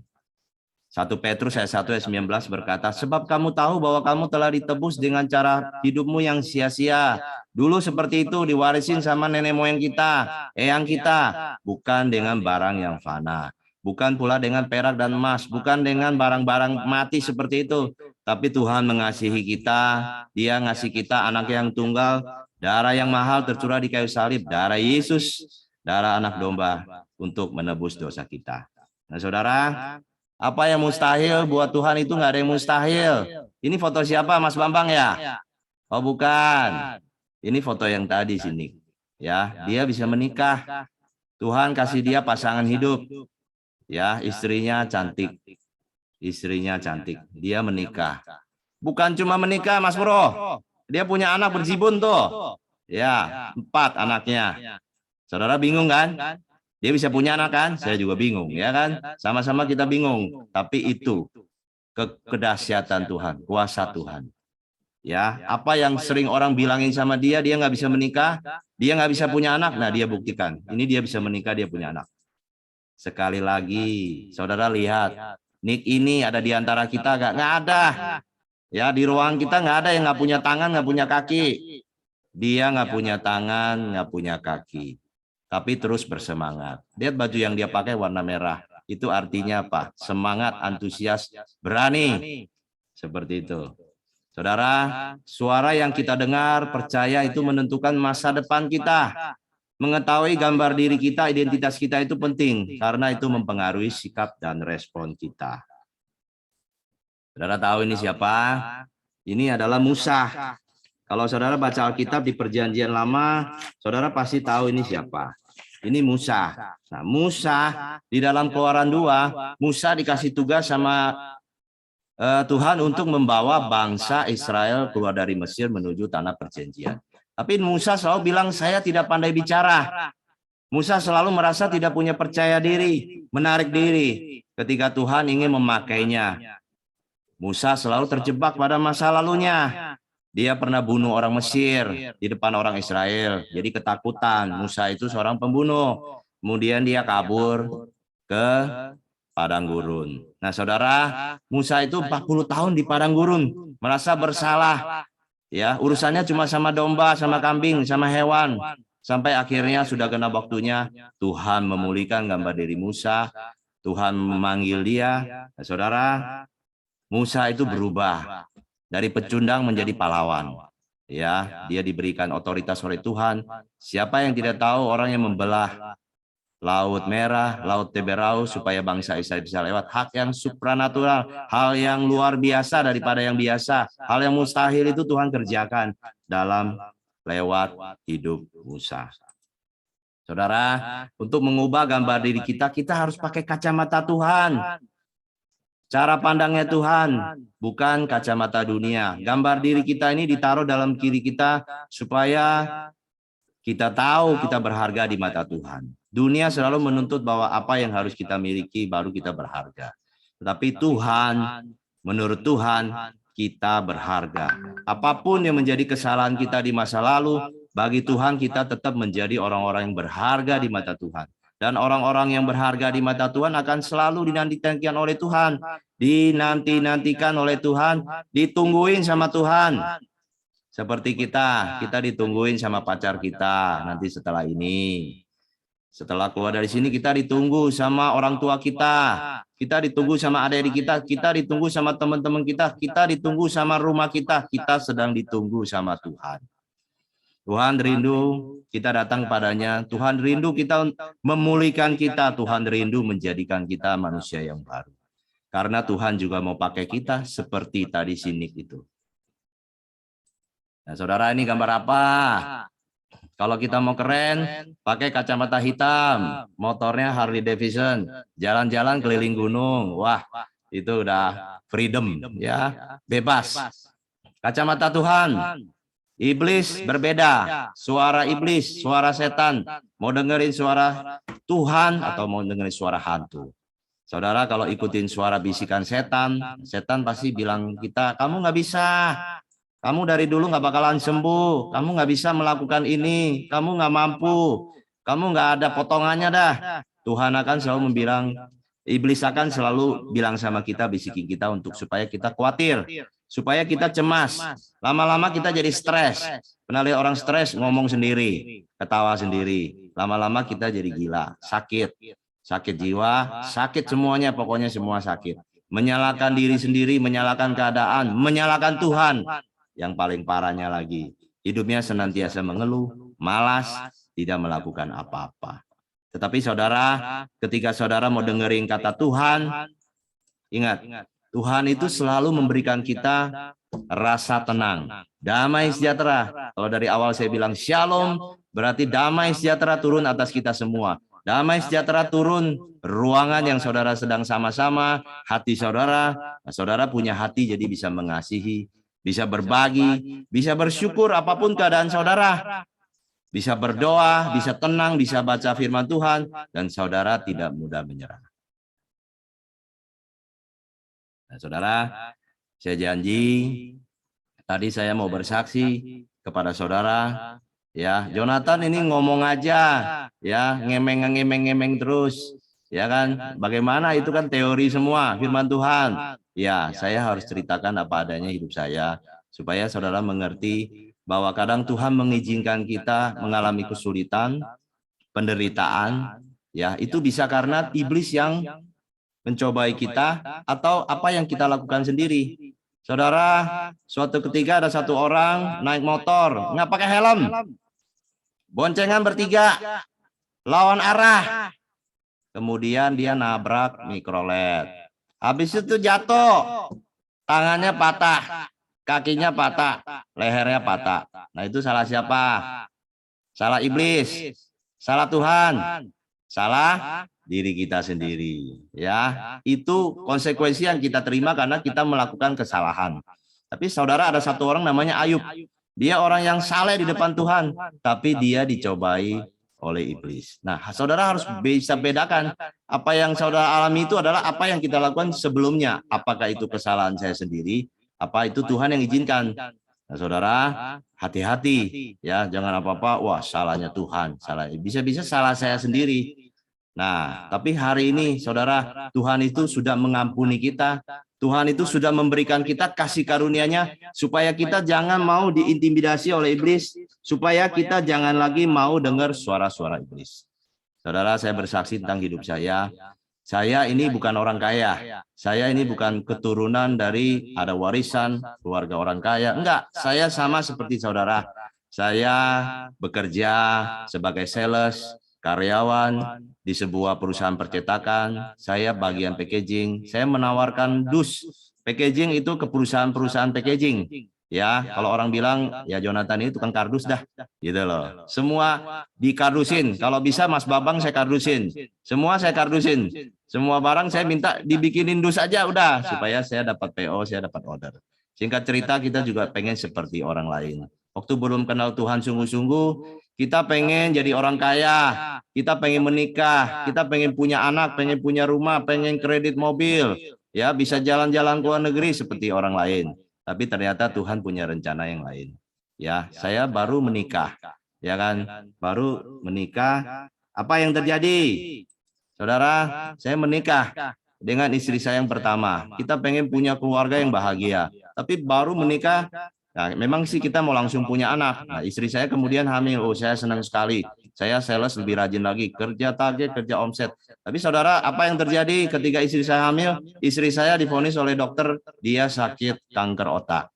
1 Petrus ayat 1 ayat 19 berkata, sebab kamu tahu bahwa kamu telah ditebus dengan cara hidupmu yang sia-sia. Dulu seperti itu diwarisin sama nenek moyang kita, eyang kita, bukan dengan barang yang fana. bukan pula dengan perak dan emas, bukan dengan barang-barang mati seperti itu. Tapi Tuhan mengasihi kita, Dia ngasih kita anak yang tunggal, darah yang mahal tercurah di kayu salib, darah Yesus, darah anak domba untuk menebus dosa kita. Nah saudara, apa yang mustahil buat Tuhan itu nggak ada yang mustahil. Ini foto siapa, Mas Bambang ya? Oh bukan, ini foto yang tadi sini. Ya, dia bisa menikah. Tuhan kasih dia pasangan hidup. Ya, istrinya cantik. Istrinya cantik. Dia menikah. Bukan cuma menikah, Mas Bro. Dia punya anak berjibun tuh. Ya, 4 anaknya. Saudara bingung kan? Dia bisa punya anak kan? Saya juga bingung, ya kan? Sama-sama kita bingung. Tapi itu kedahsyatan Tuhan, kuasa Tuhan. Ya, apa yang sering orang bilangin sama dia nggak bisa menikah, dia nggak bisa punya anak. Nah, dia buktikan. Ini dia bisa menikah, dia punya anak. Sekali lagi, saudara lihat, Nick ini ada di antara kita nggak ada. Ya, di ruangan kita nggak ada yang nggak punya tangan, nggak punya kaki. Dia nggak punya tangan, nggak punya kaki, tapi terus bersemangat. Lihat baju yang dia pakai warna merah. Itu artinya apa? Semangat, antusias, berani. Seperti itu. Saudara, suara yang kita dengar, percaya itu menentukan masa depan kita. Mengetahui gambar diri kita, identitas kita itu penting, karena itu mempengaruhi sikap dan respon kita. Saudara tahu ini siapa? Ini adalah Musa. Kalau saudara baca Alkitab di Perjanjian Lama, saudara pasti tahu ini siapa. Ini Musa. Nah, Musa di dalam Keluaran 2, Musa dikasih tugas sama Tuhan untuk membawa bangsa Israel keluar dari Mesir menuju tanah perjanjian. Tapi Musa selalu bilang, saya tidak pandai bicara. Musa selalu merasa tidak punya percaya diri, menarik diri ketika Tuhan ingin memakainya. Musa selalu terjebak pada masa lalunya. Dia pernah bunuh orang Mesir di depan orang Israel. Jadi ketakutan, Musa itu seorang pembunuh. Kemudian dia kabur ke padang gurun. Nah saudara, Musa itu 40 tahun di padang gurun, merasa bersalah. Ya, urusannya cuma sama domba, sama kambing, sama hewan. Sampai akhirnya sudah kena waktunya Tuhan memulihkan gambar diri Musa. Tuhan memanggil dia. Nah, saudara, Musa itu berubah dari pecundang menjadi pahlawan. Ya, dia diberikan otoritas oleh Tuhan. Siapa yang tidak tahu orang yang membelah Laut Merah, Laut Teberau, supaya bangsa Israel bisa lewat, hak yang supranatural, hal yang luar biasa daripada yang biasa, hal yang mustahil itu Tuhan kerjakan dalam lewat hidup Musa. Saudara, untuk mengubah gambar diri kita, kita harus pakai kacamata Tuhan. Cara pandangnya Tuhan, bukan kacamata dunia. Gambar diri kita ini ditaruh dalam diri kita supaya kita tahu kita berharga di mata Tuhan. Dunia selalu menuntut bahwa apa yang harus kita miliki baru kita berharga. Tetapi Tuhan, menurut Tuhan, kita berharga. Apapun yang menjadi kesalahan kita di masa lalu, bagi Tuhan kita tetap menjadi orang-orang yang berharga di mata Tuhan. Dan orang-orang yang berharga di mata Tuhan akan selalu dinantikan oleh Tuhan. Dinantikan oleh Tuhan, ditungguin sama Tuhan. Seperti kita ditungguin sama pacar kita nanti setelah ini. Setelah keluar dari sini kita ditunggu sama orang tua kita ditunggu sama adik-adik kita ditunggu sama teman-teman kita ditunggu sama rumah kita sedang ditunggu sama Tuhan. Tuhan rindu kita datang padanya, Tuhan rindu kita memulihkan kita, Tuhan rindu menjadikan kita manusia yang baru. Karena Tuhan juga mau pakai kita seperti tadi sinik itu. Nah, saudara, ini gambar apa? Kalau kita mau keren, pakai kacamata hitam, motornya Harley Davidson, jalan-jalan keliling gunung. Wah, itu udah freedom, ya, bebas. Kacamata Tuhan, iblis berbeda. Suara iblis, suara setan. Mau dengerin suara Tuhan atau mau dengerin suara hantu? Saudara, kalau ikutin suara bisikan setan, setan pasti bilang kita, kamu nggak bisa. Kamu dari dulu nggak bakalan sembuh. Kamu nggak bisa melakukan ini. Kamu nggak mampu. Kamu nggak ada potongannya dah. Tuhan akan selalu bilang, iblis akan selalu bilang sama kita, bisikin kita untuk supaya kita khawatir, supaya kita cemas. Lama-lama kita jadi stres. Pernah lihat orang stres ngomong sendiri, ketawa sendiri. Lama-lama kita jadi gila, sakit. sakit jiwa, sakit semuanya, pokoknya semua sakit. Menyalahkan diri sendiri, menyalahkan keadaan, menyalahkan Tuhan. Yang paling parahnya lagi, hidupnya senantiasa mengeluh, malas, tidak melakukan apa-apa. Tetapi saudara, ketika saudara mau dengerin kata Tuhan, ingat, Tuhan itu selalu memberikan kita rasa tenang, damai sejahtera. Kalau dari awal saya bilang shalom, berarti damai sejahtera turun atas kita semua. Damai sejahtera turun ruangan yang saudara sedang sama-sama, hati saudara. Nah, saudara punya hati jadi bisa mengasihi, bisa berbagi, bisa bersyukur apapun keadaan saudara. Bisa berdoa, bisa tenang, bisa baca firman Tuhan, dan saudara tidak mudah menyerah. Nah, saudara, saya janji tadi saya mau bersaksi kepada saudara. Ya, Jonathan ini ngomong aja, ya, ngemeng terus, ya kan? Bagaimana itu kan teori semua, firman Tuhan. Ya, saya harus ceritakan apa adanya hidup saya, supaya saudara mengerti bahwa kadang Tuhan mengizinkan kita mengalami kesulitan, penderitaan, ya, itu bisa karena iblis yang mencobai kita atau apa yang kita lakukan sendiri. Saudara, suatu ketika ada satu orang naik motor, nggak pakai helm. Boncengan bertiga, lawan arah. Kemudian dia nabrak mikrolet. Habis itu jatuh, tangannya patah, kakinya patah, lehernya patah. Nah, itu salah siapa? Salah iblis, salah Tuhan, salah diri kita sendiri. Ya, itu konsekuensi yang kita terima karena kita melakukan kesalahan. Tapi saudara, ada satu orang namanya Ayub. Dia orang yang saleh di depan Tuhan, tapi dia dicobai oleh iblis. Nah, saudara harus bisa bedakan apa yang saudara alami itu adalah apa yang kita lakukan sebelumnya. Apakah itu kesalahan saya sendiri, apa itu Tuhan yang izinkan. Nah, saudara, hati-hati ya, jangan apa-apa, wah salahnya Tuhan, salah. Bisa-bisa salah saya sendiri. Nah, tapi hari ini saudara, Tuhan itu sudah mengampuni kita. Tuhan itu sudah memberikan kita kasih karunia-Nya supaya kita jangan mau diintimidasi oleh iblis, supaya kita jangan lagi mau dengar suara-suara iblis. Saudara, saya bersaksi tentang hidup saya. Saya ini bukan orang kaya. Saya ini bukan keturunan dari ada warisan keluarga orang kaya. Enggak, saya sama seperti saudara. Saya bekerja sebagai sales, karyawan di sebuah perusahaan percetakan. Saya bagian packaging. Saya menawarkan dus packaging itu ke perusahaan-perusahaan packaging. Ya, kalau orang bilang ya Jonathan ini tukang kardus dah, gitu loh. Semua dikardusin. Kalau bisa Mas Babang saya kardusin. Semua saya kardusin. Semua barang saya minta dibikinin dus aja udah, supaya saya dapat PO, saya dapat order. Singkat cerita, kita juga pengen seperti orang lain. Waktu belum kenal Tuhan sungguh-sungguh, kita pengen jadi orang kaya, kita pengen menikah, kita pengen punya anak, pengen punya rumah, pengen kredit mobil, ya bisa jalan-jalan ke luar negeri seperti orang lain. Tapi ternyata Tuhan punya rencana yang lain. Ya, saya baru menikah, ya kan? Baru menikah, apa yang terjadi? Saudara, saya menikah dengan istri saya yang pertama. Kita pengen punya keluarga yang bahagia, tapi baru menikah. Nah, memang sih kita mau langsung punya anak. Nah, istri saya kemudian hamil. Oh, saya senang sekali. Saya sales lebih rajin lagi, kerja target, kerja omset. Tapi saudara, apa yang terjadi ketika istri saya hamil? Istri saya divonis oleh dokter, dia sakit kanker otak.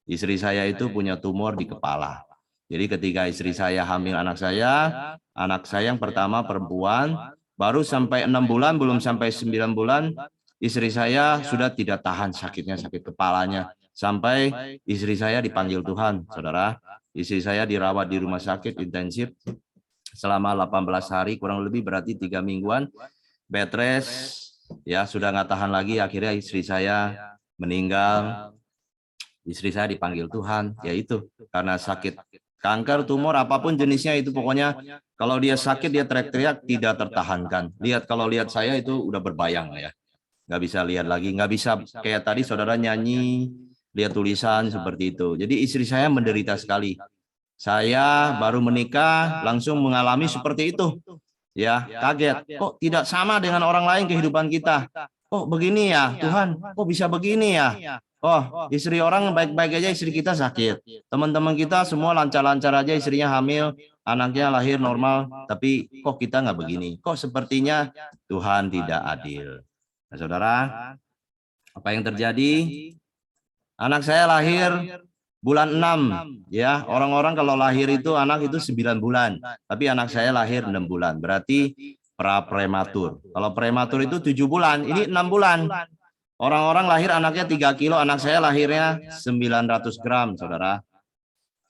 Istri saya itu punya tumor di kepala. Jadi ketika istri saya hamil anak saya yang pertama perempuan, baru sampai 6 bulan, belum sampai 9 bulan, istri saya sudah tidak tahan sakitnya, sakit kepalanya. Sampai istri saya dipanggil Tuhan, saudara. Istri saya dirawat di rumah sakit intensif selama 18 hari, kurang lebih berarti 3 mingguan. Bed rest, ya sudah nggak tahan lagi. Akhirnya istri saya meninggal. Istri saya dipanggil Tuhan, yaitu karena sakit kanker, tumor, apapun jenisnya itu pokoknya kalau dia sakit dia teriak-teriak tidak tertahankan. Kalau lihat saya itu udah berbayang ya, nggak bisa lihat lagi, nggak bisa kayak tadi saudara nyanyi. Lihat tulisan seperti itu. Jadi istri saya menderita sekali. Saya baru menikah langsung mengalami seperti itu. Ya, kaget. Kok tidak sama dengan orang lain kehidupan kita? Kok begini ya, Tuhan? Kok bisa begini ya? Oh, istri orang baik-baik aja, istri kita sakit. Teman-teman kita semua lancar-lancar aja, istrinya hamil, anaknya lahir normal, tapi kok kita nggak begini? Kok sepertinya Tuhan tidak adil. Nah, saudara, apa yang terjadi? Anak saya lahir bulan 6, ya. Orang-orang kalau lahir itu anak itu 9 bulan, tapi anak saya lahir 6 bulan. Berarti prematur. Kalau prematur itu 7 bulan, ini 6 bulan. Orang-orang lahir anaknya 3 kilo, anak saya lahirnya 900 gram, saudara.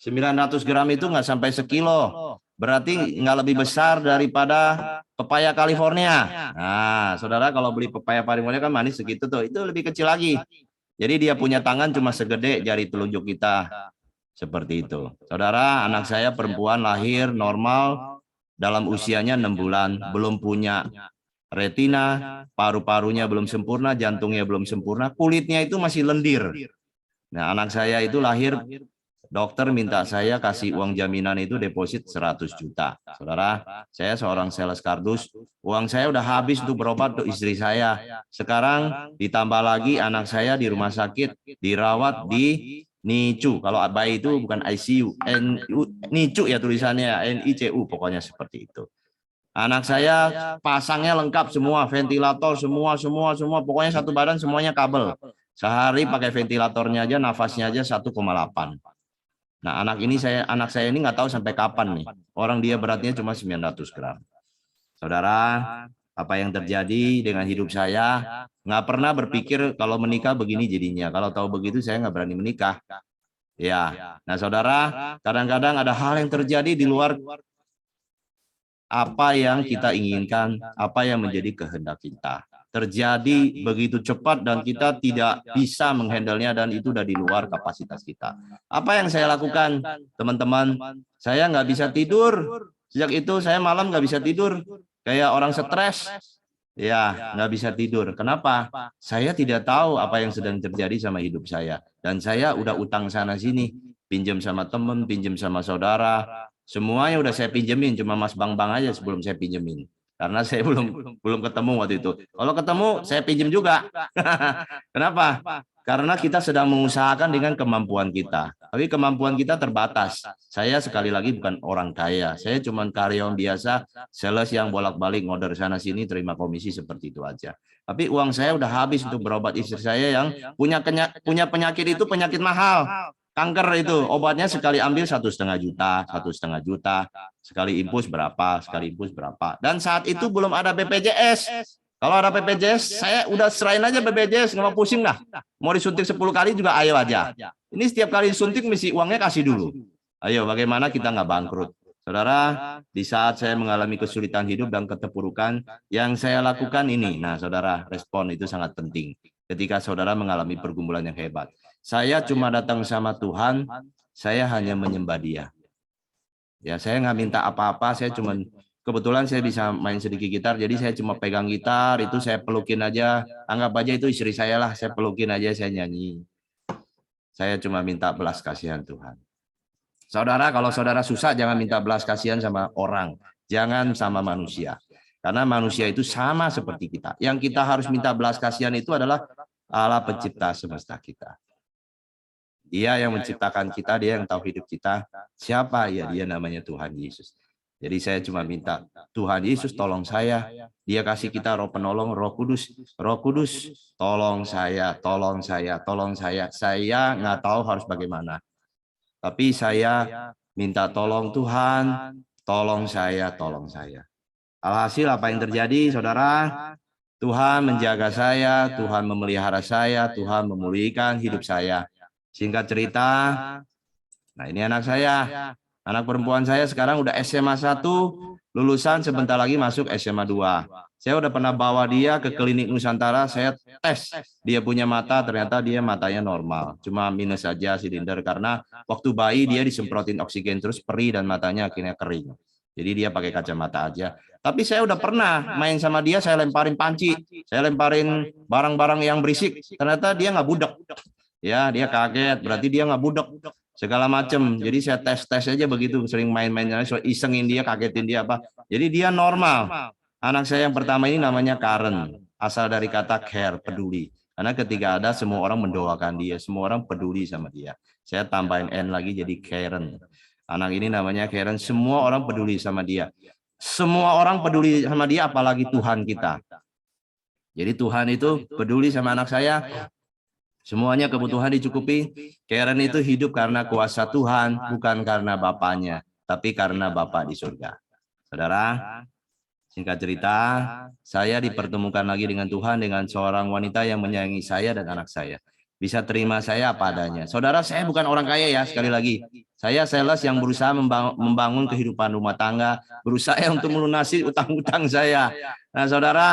900 gram itu nggak sampai sekilo. Berarti nggak lebih besar daripada pepaya California. Nah, saudara, kalau beli pepaya California kan manis segitu tuh, itu lebih kecil lagi. Jadi dia punya tangan cuma segede jari telunjuk kita. Seperti itu. Saudara, anak saya perempuan lahir normal dalam usianya 6 bulan. Belum punya retina, paru-parunya belum sempurna, jantungnya belum sempurna, kulitnya itu masih lendir. Nah, anak saya itu lahir, dokter minta saya kasih uang jaminan itu deposit 100 juta. Saudara, saya seorang sales kardus, uang saya udah habis untuk berobat untuk istri saya. Sekarang ditambah lagi anak saya di rumah sakit, dirawat di NICU. Kalau bayi itu bukan ICU, NICU ya tulisannya, NICU pokoknya seperti itu. Anak saya pasangnya lengkap semua, ventilator semua, pokoknya satu badan semuanya kabel. Sehari pakai ventilatornya aja, nafasnya aja 1,8. Nah, anak saya ini nggak tahu sampai kapan nih. Orang dia beratnya cuma 900 gram. Saudara, apa yang terjadi dengan hidup saya? Nggak pernah berpikir kalau menikah begini jadinya. Kalau tahu begitu saya nggak berani menikah. Ya, nah saudara, kadang-kadang ada hal yang terjadi di luar apa yang kita inginkan, apa yang menjadi kehendak kita. Terjadi begitu cepat dan kita tidak bisa menghandlenya dan itu udah di luar kapasitas kita. Apa yang saya lakukan, teman-teman? Saya nggak bisa tidur. Sejak itu saya malam nggak bisa tidur. Kayak orang stres. Ya, nggak bisa tidur. Kenapa? Saya tidak tahu apa yang sedang terjadi sama hidup saya. Dan saya udah utang sana-sini. Pinjam sama temen, pinjam sama saudara. Semuanya udah saya pinjemin. Cuma Mas Bang aja sebelum saya pinjemin. Karena saya belum ketemu waktu itu. Kalau ketemu, saya pinjam juga. Kenapa? Karena kita sedang mengusahakan dengan kemampuan kita. Tapi kemampuan kita terbatas. Saya sekali lagi bukan orang kaya. Saya cuma karyawan biasa, sales yang bolak-balik ngorder sana-sini, terima komisi seperti itu aja. Tapi uang saya udah habis untuk berobat istri saya yang punya penyakit itu penyakit mahal. Kanker itu obatnya sekali ambil 1,5 juta, 1,5 juta. Sekali infus berapa, Dan saat itu belum ada BPJS. Kalau ada BPJS, saya udah serahin aja BPJS, nggak mau pusing dah. Mau disuntik 10 kali juga ayo aja. Ini setiap kali disuntik mesti uangnya kasih dulu. Ayo, bagaimana kita nggak bangkrut? Saudara, di saat saya mengalami kesulitan hidup dan keterpurukan, yang saya lakukan ini. Nah, saudara, respon itu sangat penting. Ketika saudara mengalami pergumulan yang hebat. Saya cuma datang sama Tuhan, saya hanya menyembah Dia. Ya, saya nggak minta apa-apa, saya cuma kebetulan saya bisa main sedikit gitar, jadi saya cuma pegang gitar, itu saya pelukin aja, anggap aja itu istri saya lah, saya pelukin aja, saya nyanyi. Saya cuma minta belas kasihan Tuhan. Saudara, kalau saudara susah, jangan minta belas kasihan sama orang, jangan sama manusia. Karena manusia itu sama seperti kita. Yang kita harus minta belas kasihan itu adalah Allah pencipta semesta kita. Dia yang menciptakan kita, dia yang tahu hidup kita. Siapa? Ya, dia namanya Tuhan Yesus. Jadi saya cuma minta, Tuhan Yesus tolong saya. Dia kasih kita roh penolong, Roh Kudus. Roh Kudus, tolong saya, tolong saya, tolong saya. Saya nggak tahu harus bagaimana. Tapi saya minta tolong Tuhan, tolong saya, tolong saya. Alhasil apa yang terjadi, saudara? Tuhan menjaga saya, Tuhan memelihara saya, Tuhan memulihkan hidup saya. Singkat cerita, nah ini anak saya, anak perempuan saya sekarang udah SMA 1, lulusan sebentar lagi masuk SMA 2. Saya udah pernah bawa dia ke klinik Nusantara, saya tes dia punya mata, ternyata dia matanya normal, cuma minus saja silinder karena waktu bayi dia disemprotin oksigen terus perih dan matanya akhirnya kering. Jadi dia pakai kacamata aja. Tapi saya udah pernah main sama dia, saya lemparin panci, saya lemparin barang-barang yang berisik, ternyata dia nggak budek. Ya, dia kaget, berarti dia nggak budek segala macam. Jadi saya tes aja begitu, sering main-mainnya, so isengin dia, kagetin dia apa. Jadi dia normal. Anak saya yang pertama ini namanya Karen, asal dari kata care, peduli. Karena ketika ada, semua orang mendoakan dia, semua orang peduli sama dia. Saya tambahin N lagi jadi Karen. Anak ini namanya Karen, semua orang peduli sama dia. Semua orang peduli sama dia, apalagi Tuhan kita. Jadi Tuhan itu peduli sama anak saya, semuanya kebutuhan dicukupi. Karen itu hidup karena kuasa Tuhan, bukan karena bapaknya, tapi karena Bapa di surga. Saudara, singkat cerita, saya dipertemukan lagi dengan Tuhan dengan seorang wanita yang menyayangi saya dan anak saya. Bisa terima saya apa adanya. Saudara, saya bukan orang kaya ya, sekali lagi. Saya sales yang berusaha membangun kehidupan rumah tangga, berusaha untuk melunasi utang-utang saya. Nah, saudara,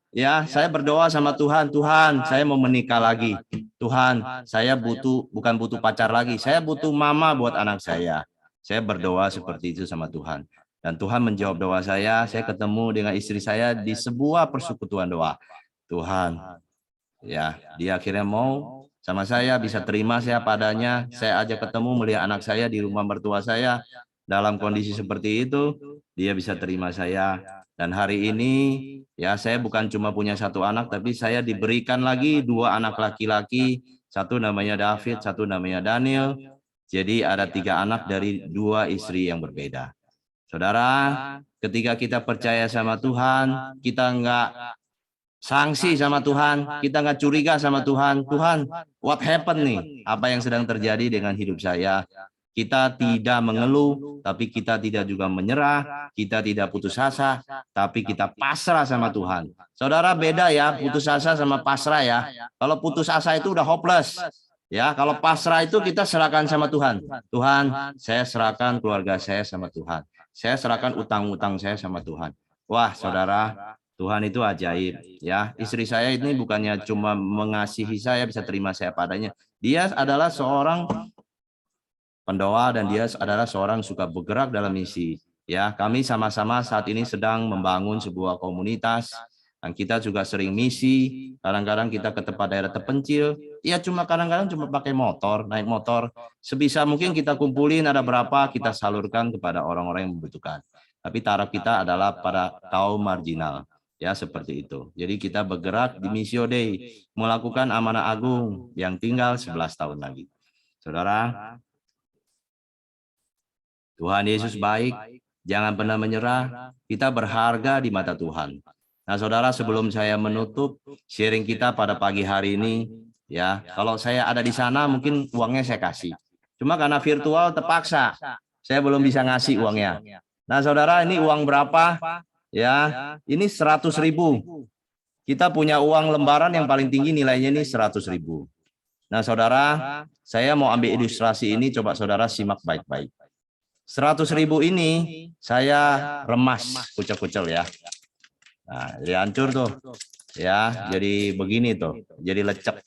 ya, saya berdoa sama Tuhan, Tuhan, saya mau menikah lagi. Tuhan, saya bukan butuh pacar lagi, saya butuh mama buat anak saya. Saya berdoa seperti itu sama Tuhan. Dan Tuhan menjawab doa saya ketemu dengan istri saya di sebuah persekutuan doa. Tuhan, ya, dia akhirnya mau sama saya, bisa terima saya padanya. Saya ajak ketemu melihat anak saya di rumah mertua saya dalam kondisi seperti itu, dia bisa terima saya. Dan hari ini ya, saya bukan cuma punya satu anak, tapi saya diberikan lagi 2 anak laki-laki, satu namanya David, satu namanya Daniel. Jadi ada 3 anak dari 2 istri yang berbeda. Saudara, ketika kita percaya sama Tuhan, kita nggak sanksi sama Tuhan, kita nggak curiga sama Tuhan. Tuhan, what happened nih? Apa yang sedang terjadi dengan hidup saya? Kita tidak mengeluh, tapi kita tidak juga menyerah, kita tidak putus asa, tapi kita pasrah sama Tuhan. Saudara, beda ya putus asa sama pasrah ya. Kalau putus asa itu udah hopeless. Ya, kalau pasrah itu kita serahkan sama Tuhan. Tuhan, saya serahkan keluarga saya sama Tuhan. Saya serahkan utang-utang saya sama Tuhan. Wah, saudara, Tuhan itu ajaib ya. Istri saya ini bukannya cuma mengasihi saya, bisa terima saya padanya. Dia adalah seorang pendoa dan dia adalah seorang suka bergerak dalam misi. Ya, kami sama-sama saat ini sedang membangun sebuah komunitas. Dan kita juga sering misi. Kadang-kadang kita ke tempat daerah terpencil. Ya, kadang-kadang cuma pakai motor, naik motor. Sebisa mungkin kita kumpulin ada berapa, kita salurkan kepada orang-orang yang membutuhkan. Tapi taraf kita adalah pada kaum marginal. Ya, seperti itu. Jadi kita bergerak di Missio Dei, melakukan amanah agung yang tinggal 11 tahun lagi. Saudara, Tuhan Yesus baik, jangan pernah menyerah, kita berharga di mata Tuhan. Nah, saudara, sebelum saya menutup sharing kita pada pagi hari ini, ya, kalau saya ada di sana mungkin uangnya saya kasih. Cuma karena virtual terpaksa, saya belum bisa ngasih uangnya. Nah, saudara, ini uang berapa? Ya, ini 100.000. Kita punya uang lembaran yang paling tinggi nilainya ini 100.000. Nah, saudara, saya mau ambil ilustrasi ini, coba saudara simak baik-baik. 100.000 ini saya remas kucel-kucel ya. Nah, jadi hancur tuh. Ya, jadi begini tuh, jadi lecek.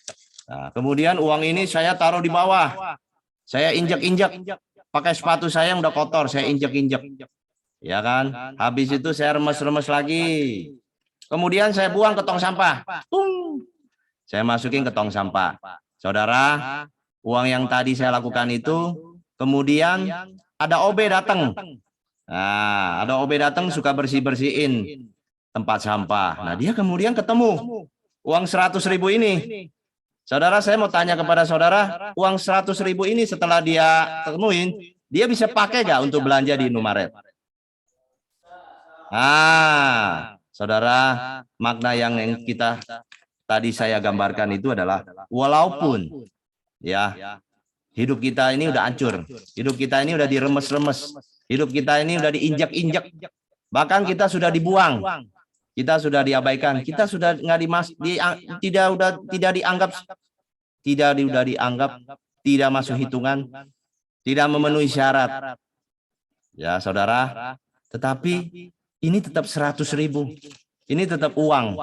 Nah, kemudian uang ini saya taruh di bawah. Saya injek-injek. Pakai sepatu saya yang udah kotor, saya injek-injek. Ya kan? Habis itu saya remes-remes lagi. Kemudian saya buang ke tong sampah. Saya masukin ke tong sampah. Saudara, uang yang tadi saya lakukan itu, kemudian ada OB datang. Nah, ada OB datang suka bersih-bersihin tempat sampah. Nah, dia kemudian ketemu uang 100.000 ini. Saudara, saya mau tanya kepada saudara, uang 100.000 ini setelah dia ketemuin, dia bisa pakai nggak untuk belanja di Indomaret? Ah, saudara, makna yang kita tadi saya gambarkan itu adalah walaupun ya hidup kita ini udah hancur, hidup kita ini udah diremes-remes, hidup kita ini udah diinjak-injak, bahkan kita sudah dibuang, kita sudah diabaikan, kita sudah tidak dianggap, tidak masuk hitungan, tidak memenuhi syarat. Ya, saudara, tetapi ini tetap 100.000. Ini tetap uang.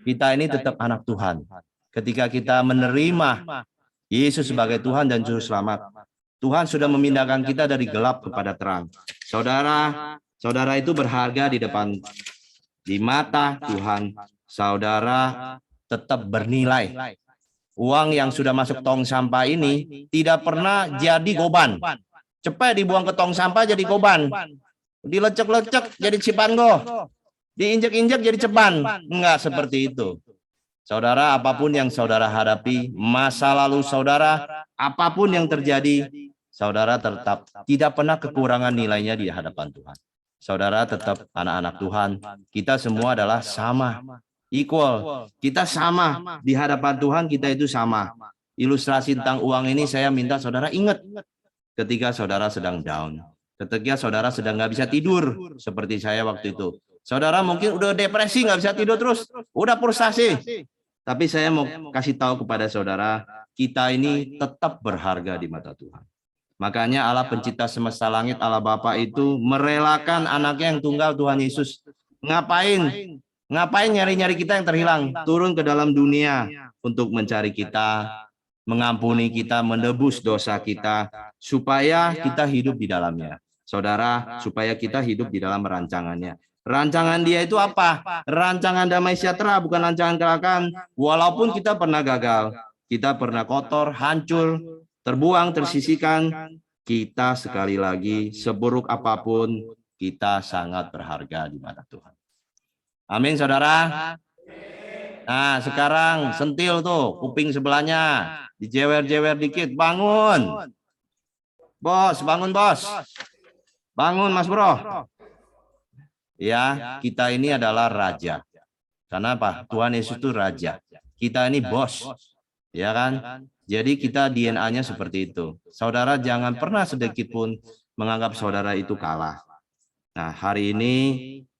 Kita ini tetap anak Tuhan. Ketika kita menerima Yesus sebagai Tuhan dan Juru Selamat, Tuhan sudah memindahkan kita dari gelap kepada terang. Saudara, saudara itu berharga di mata Tuhan. Saudara tetap bernilai. Uang yang sudah masuk tong sampah ini tidak pernah jadi goban. Cepat dibuang ke tong sampah jadi goban. Dilecek-lecek jadi cipango, diinjek-injek jadi ceban. Enggak seperti itu. Saudara, apapun yang saudara hadapi, masa lalu saudara, apapun yang terjadi, saudara tetap tidak pernah kekurangan nilainya di hadapan Tuhan. Saudara tetap anak-anak Tuhan. Kita semua adalah sama, equal. Kita sama di hadapan Tuhan, kita itu sama. Ilustrasi tentang uang ini saya minta saudara ingat ketika saudara sedang down. Ketika saudara sedang nggak bisa tidur, seperti saya waktu itu. Saudara mungkin udah depresi, nggak bisa tidur terus, udah frustasi. Tapi saya mau kasih tahu kepada saudara, kita ini tetap berharga di mata Tuhan. Makanya Allah pencipta semesta langit, Allah Bapa itu merelakan anaknya yang tunggal Tuhan Yesus. Ngapain? Ngapain nyari-nyari kita yang terhilang? Turun ke dalam dunia untuk mencari kita, mengampuni kita, menebus dosa kita, supaya kita hidup di dalamnya. Saudara, supaya kita hidup di dalam rancangannya. Rancangan dia itu apa? Rancangan damai sejahtera, bukan rancangan kecelakaan. Walaupun kita pernah gagal, kita pernah kotor, hancur, terbuang, tersisihkan, kita sekali lagi, seburuk apapun, kita sangat berharga di mata Tuhan. Amin, saudara. Nah, sekarang sentil tuh kuping sebelahnya, dijewer-jewer dikit, bangun. Bos, bangun bos. Bangun Mas Bro. Ya, kita ini adalah raja. Karena apa? Tuhan Yesus itu raja. Kita ini bos. Ya kan? Jadi kita DNA-nya seperti itu. Saudara jangan pernah sedikit pun menganggap saudara itu kalah. Nah, hari ini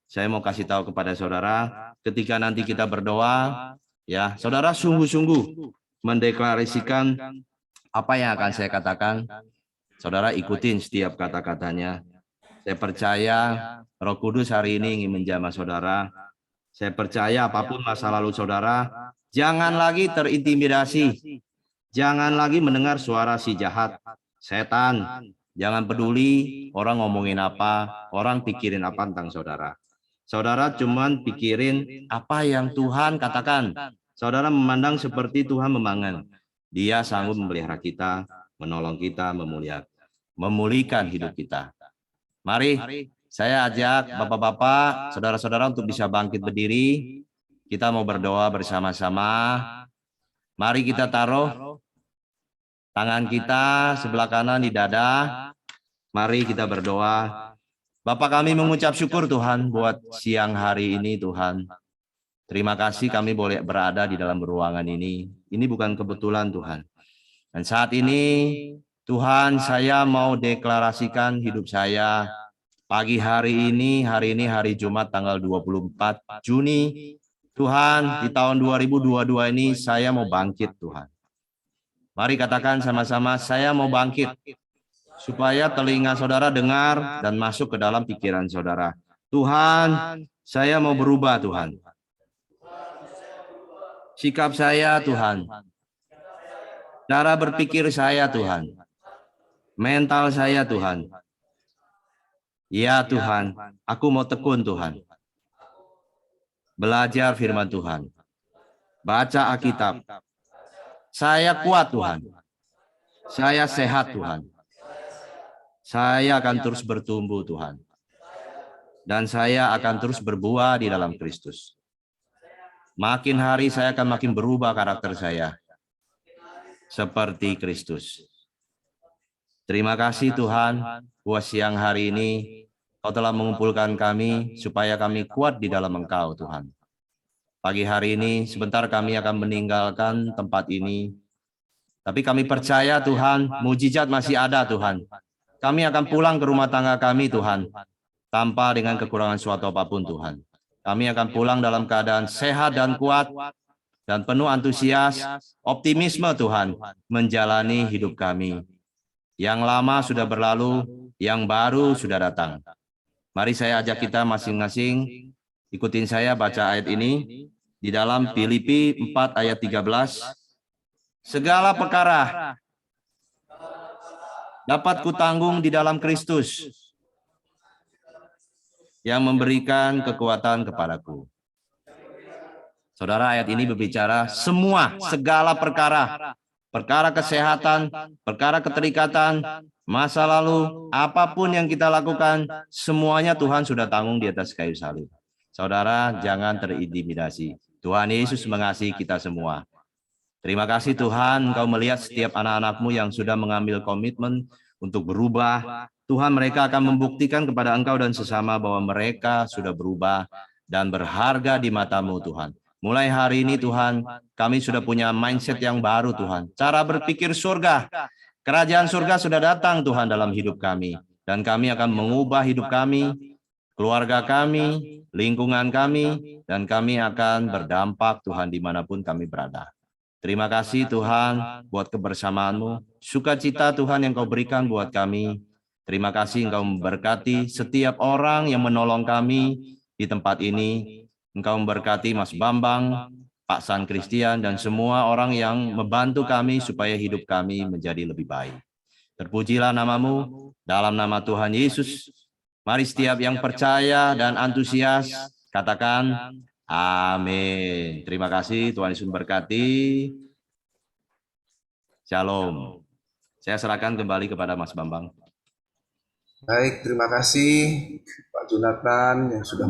saya mau kasih tahu kepada saudara, ketika nanti kita berdoa, ya, saudara sungguh-sungguh mendeklarasikan apa yang akan saya katakan. Saudara ikutin setiap kata-katanya. Saya percaya Roh Kudus hari ini ingin menjamah saudara. Saya percaya apapun masa lalu saudara, jangan lagi terintimidasi. Jangan lagi mendengar suara si jahat, setan. Jangan peduli orang ngomongin apa, orang pikirin apa tentang saudara. Saudara cuman pikirin apa yang Tuhan katakan. Saudara memandang seperti Tuhan membangun. Dia sanggup memelihara kita, menolong kita, memulihkan hidup kita. Mari saya ajak bapak-bapak, saudara-saudara untuk bisa bangkit berdiri. Kita mau berdoa bersama-sama. Mari kita taruh tangan kita sebelah kanan di dada. Mari kita berdoa. Bapak kami mengucap syukur Tuhan buat siang hari ini Tuhan. Terima kasih kami boleh berada di dalam ruangan ini. Ini bukan kebetulan Tuhan. Dan saat ini Tuhan, saya mau deklarasikan hidup saya pagi hari ini hari Jumat tanggal 24 Juni. Tuhan, di tahun 2022 ini saya mau bangkit Tuhan. Mari katakan sama-sama, saya mau bangkit. Supaya telinga saudara dengar dan masuk ke dalam pikiran saudara. Tuhan, saya mau berubah Tuhan. Sikap saya Tuhan. Cara berpikir saya Tuhan. Mental saya Tuhan. Ya Tuhan, aku mau tekun Tuhan. Belajar firman Tuhan. Baca Alkitab. Saya kuat Tuhan. Saya sehat Tuhan. Saya akan terus bertumbuh Tuhan. Dan saya akan terus berbuah di dalam Kristus. Makin hari saya akan makin berubah karakter saya. Seperti Kristus. Terima kasih Tuhan, buat siang hari ini, Kau telah mengumpulkan kami, supaya kami kuat di dalam Engkau Tuhan. Pagi hari ini, sebentar kami akan meninggalkan tempat ini. Tapi kami percaya Tuhan, mujizat masih ada Tuhan. Kami akan pulang ke rumah tangga kami Tuhan, tanpa dengan kekurangan suatu apapun Tuhan. Kami akan pulang dalam keadaan sehat dan kuat, dan penuh antusias, optimisme Tuhan, menjalani hidup kami. Yang lama sudah berlalu, yang baru sudah datang. Mari saya ajak kita masing-masing, ikutin saya baca ayat ini, di dalam Filipi 4 ayat 13. Segala perkara dapat kutanggung di dalam Kristus, yang memberikan kekuatan kepadaku. Saudara, ayat ini berbicara semua, segala perkara. Perkara kesehatan, perkara keterikatan, masa lalu, apapun yang kita lakukan, semuanya Tuhan sudah tanggung di atas kayu salib. Saudara, jangan terintimidasi. Tuhan Yesus mengasihi kita semua. Terima kasih Tuhan, Engkau melihat setiap anak-anak-Mu yang sudah mengambil komitmen untuk berubah. Tuhan, mereka akan membuktikan kepada Engkau dan sesama bahwa mereka sudah berubah dan berharga di mata-Mu Tuhan. Mulai hari ini Tuhan, kami sudah punya mindset yang baru Tuhan. Cara berpikir surga, kerajaan surga sudah datang Tuhan dalam hidup kami. Dan kami akan mengubah hidup kami, keluarga kami, lingkungan kami, dan kami akan berdampak Tuhan dimanapun kami berada. Terima kasih Tuhan buat kebersamaan-Mu, sukacita Tuhan yang Kau berikan buat kami. Terima kasih Engkau memberkati setiap orang yang menolong kami di tempat ini. Engkau memberkati Mas Bambang, Pak San Christian, dan semua orang yang membantu kami supaya hidup kami menjadi lebih baik. Terpujilah nama-Mu, dalam nama Tuhan Yesus. Mari setiap yang percaya dan antusias, katakan, amin. Terima kasih, Tuhan Yesus memberkati. Shalom. Saya serahkan kembali kepada Mas Bambang. Baik, terima kasih Pak Jonathan yang sudah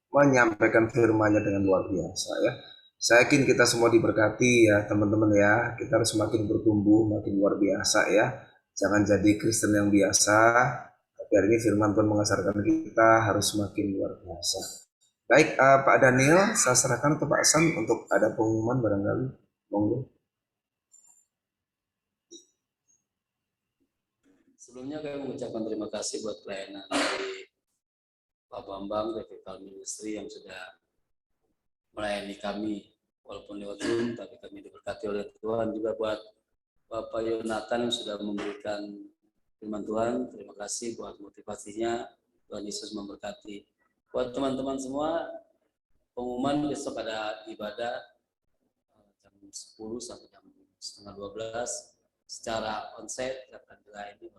menyampaikan firman-Nya dengan luar biasa ya. Saya yakin kita semua diberkati ya teman-teman ya. Kita harus semakin bertumbuh, makin luar biasa ya. Jangan jadi Kristen yang biasa. Tapi hari ini firman Tuhan mengajarkan kita harus semakin luar biasa. Baik, Pak Daniel, saya serahkan ke Pak San untuk ada pengumuman barangkali. Monggo. Sebelumnya kami mengucapkan terima kasih buat pelayanan dari Pak Bambang Revival Ministry yang sudah melayani kami walaupun lewat Zoom, tapi kami diberkati oleh Tuhan. Juga buat Bapak Yonatan yang sudah memberikan firman Tuhan, terima kasih buat motivasinya. Tuhan Yesus memberkati. Buat teman-teman semua, pengumuman besok ada ibadah jam 10 sampai jam setengah 12 secara onsite akan dilayani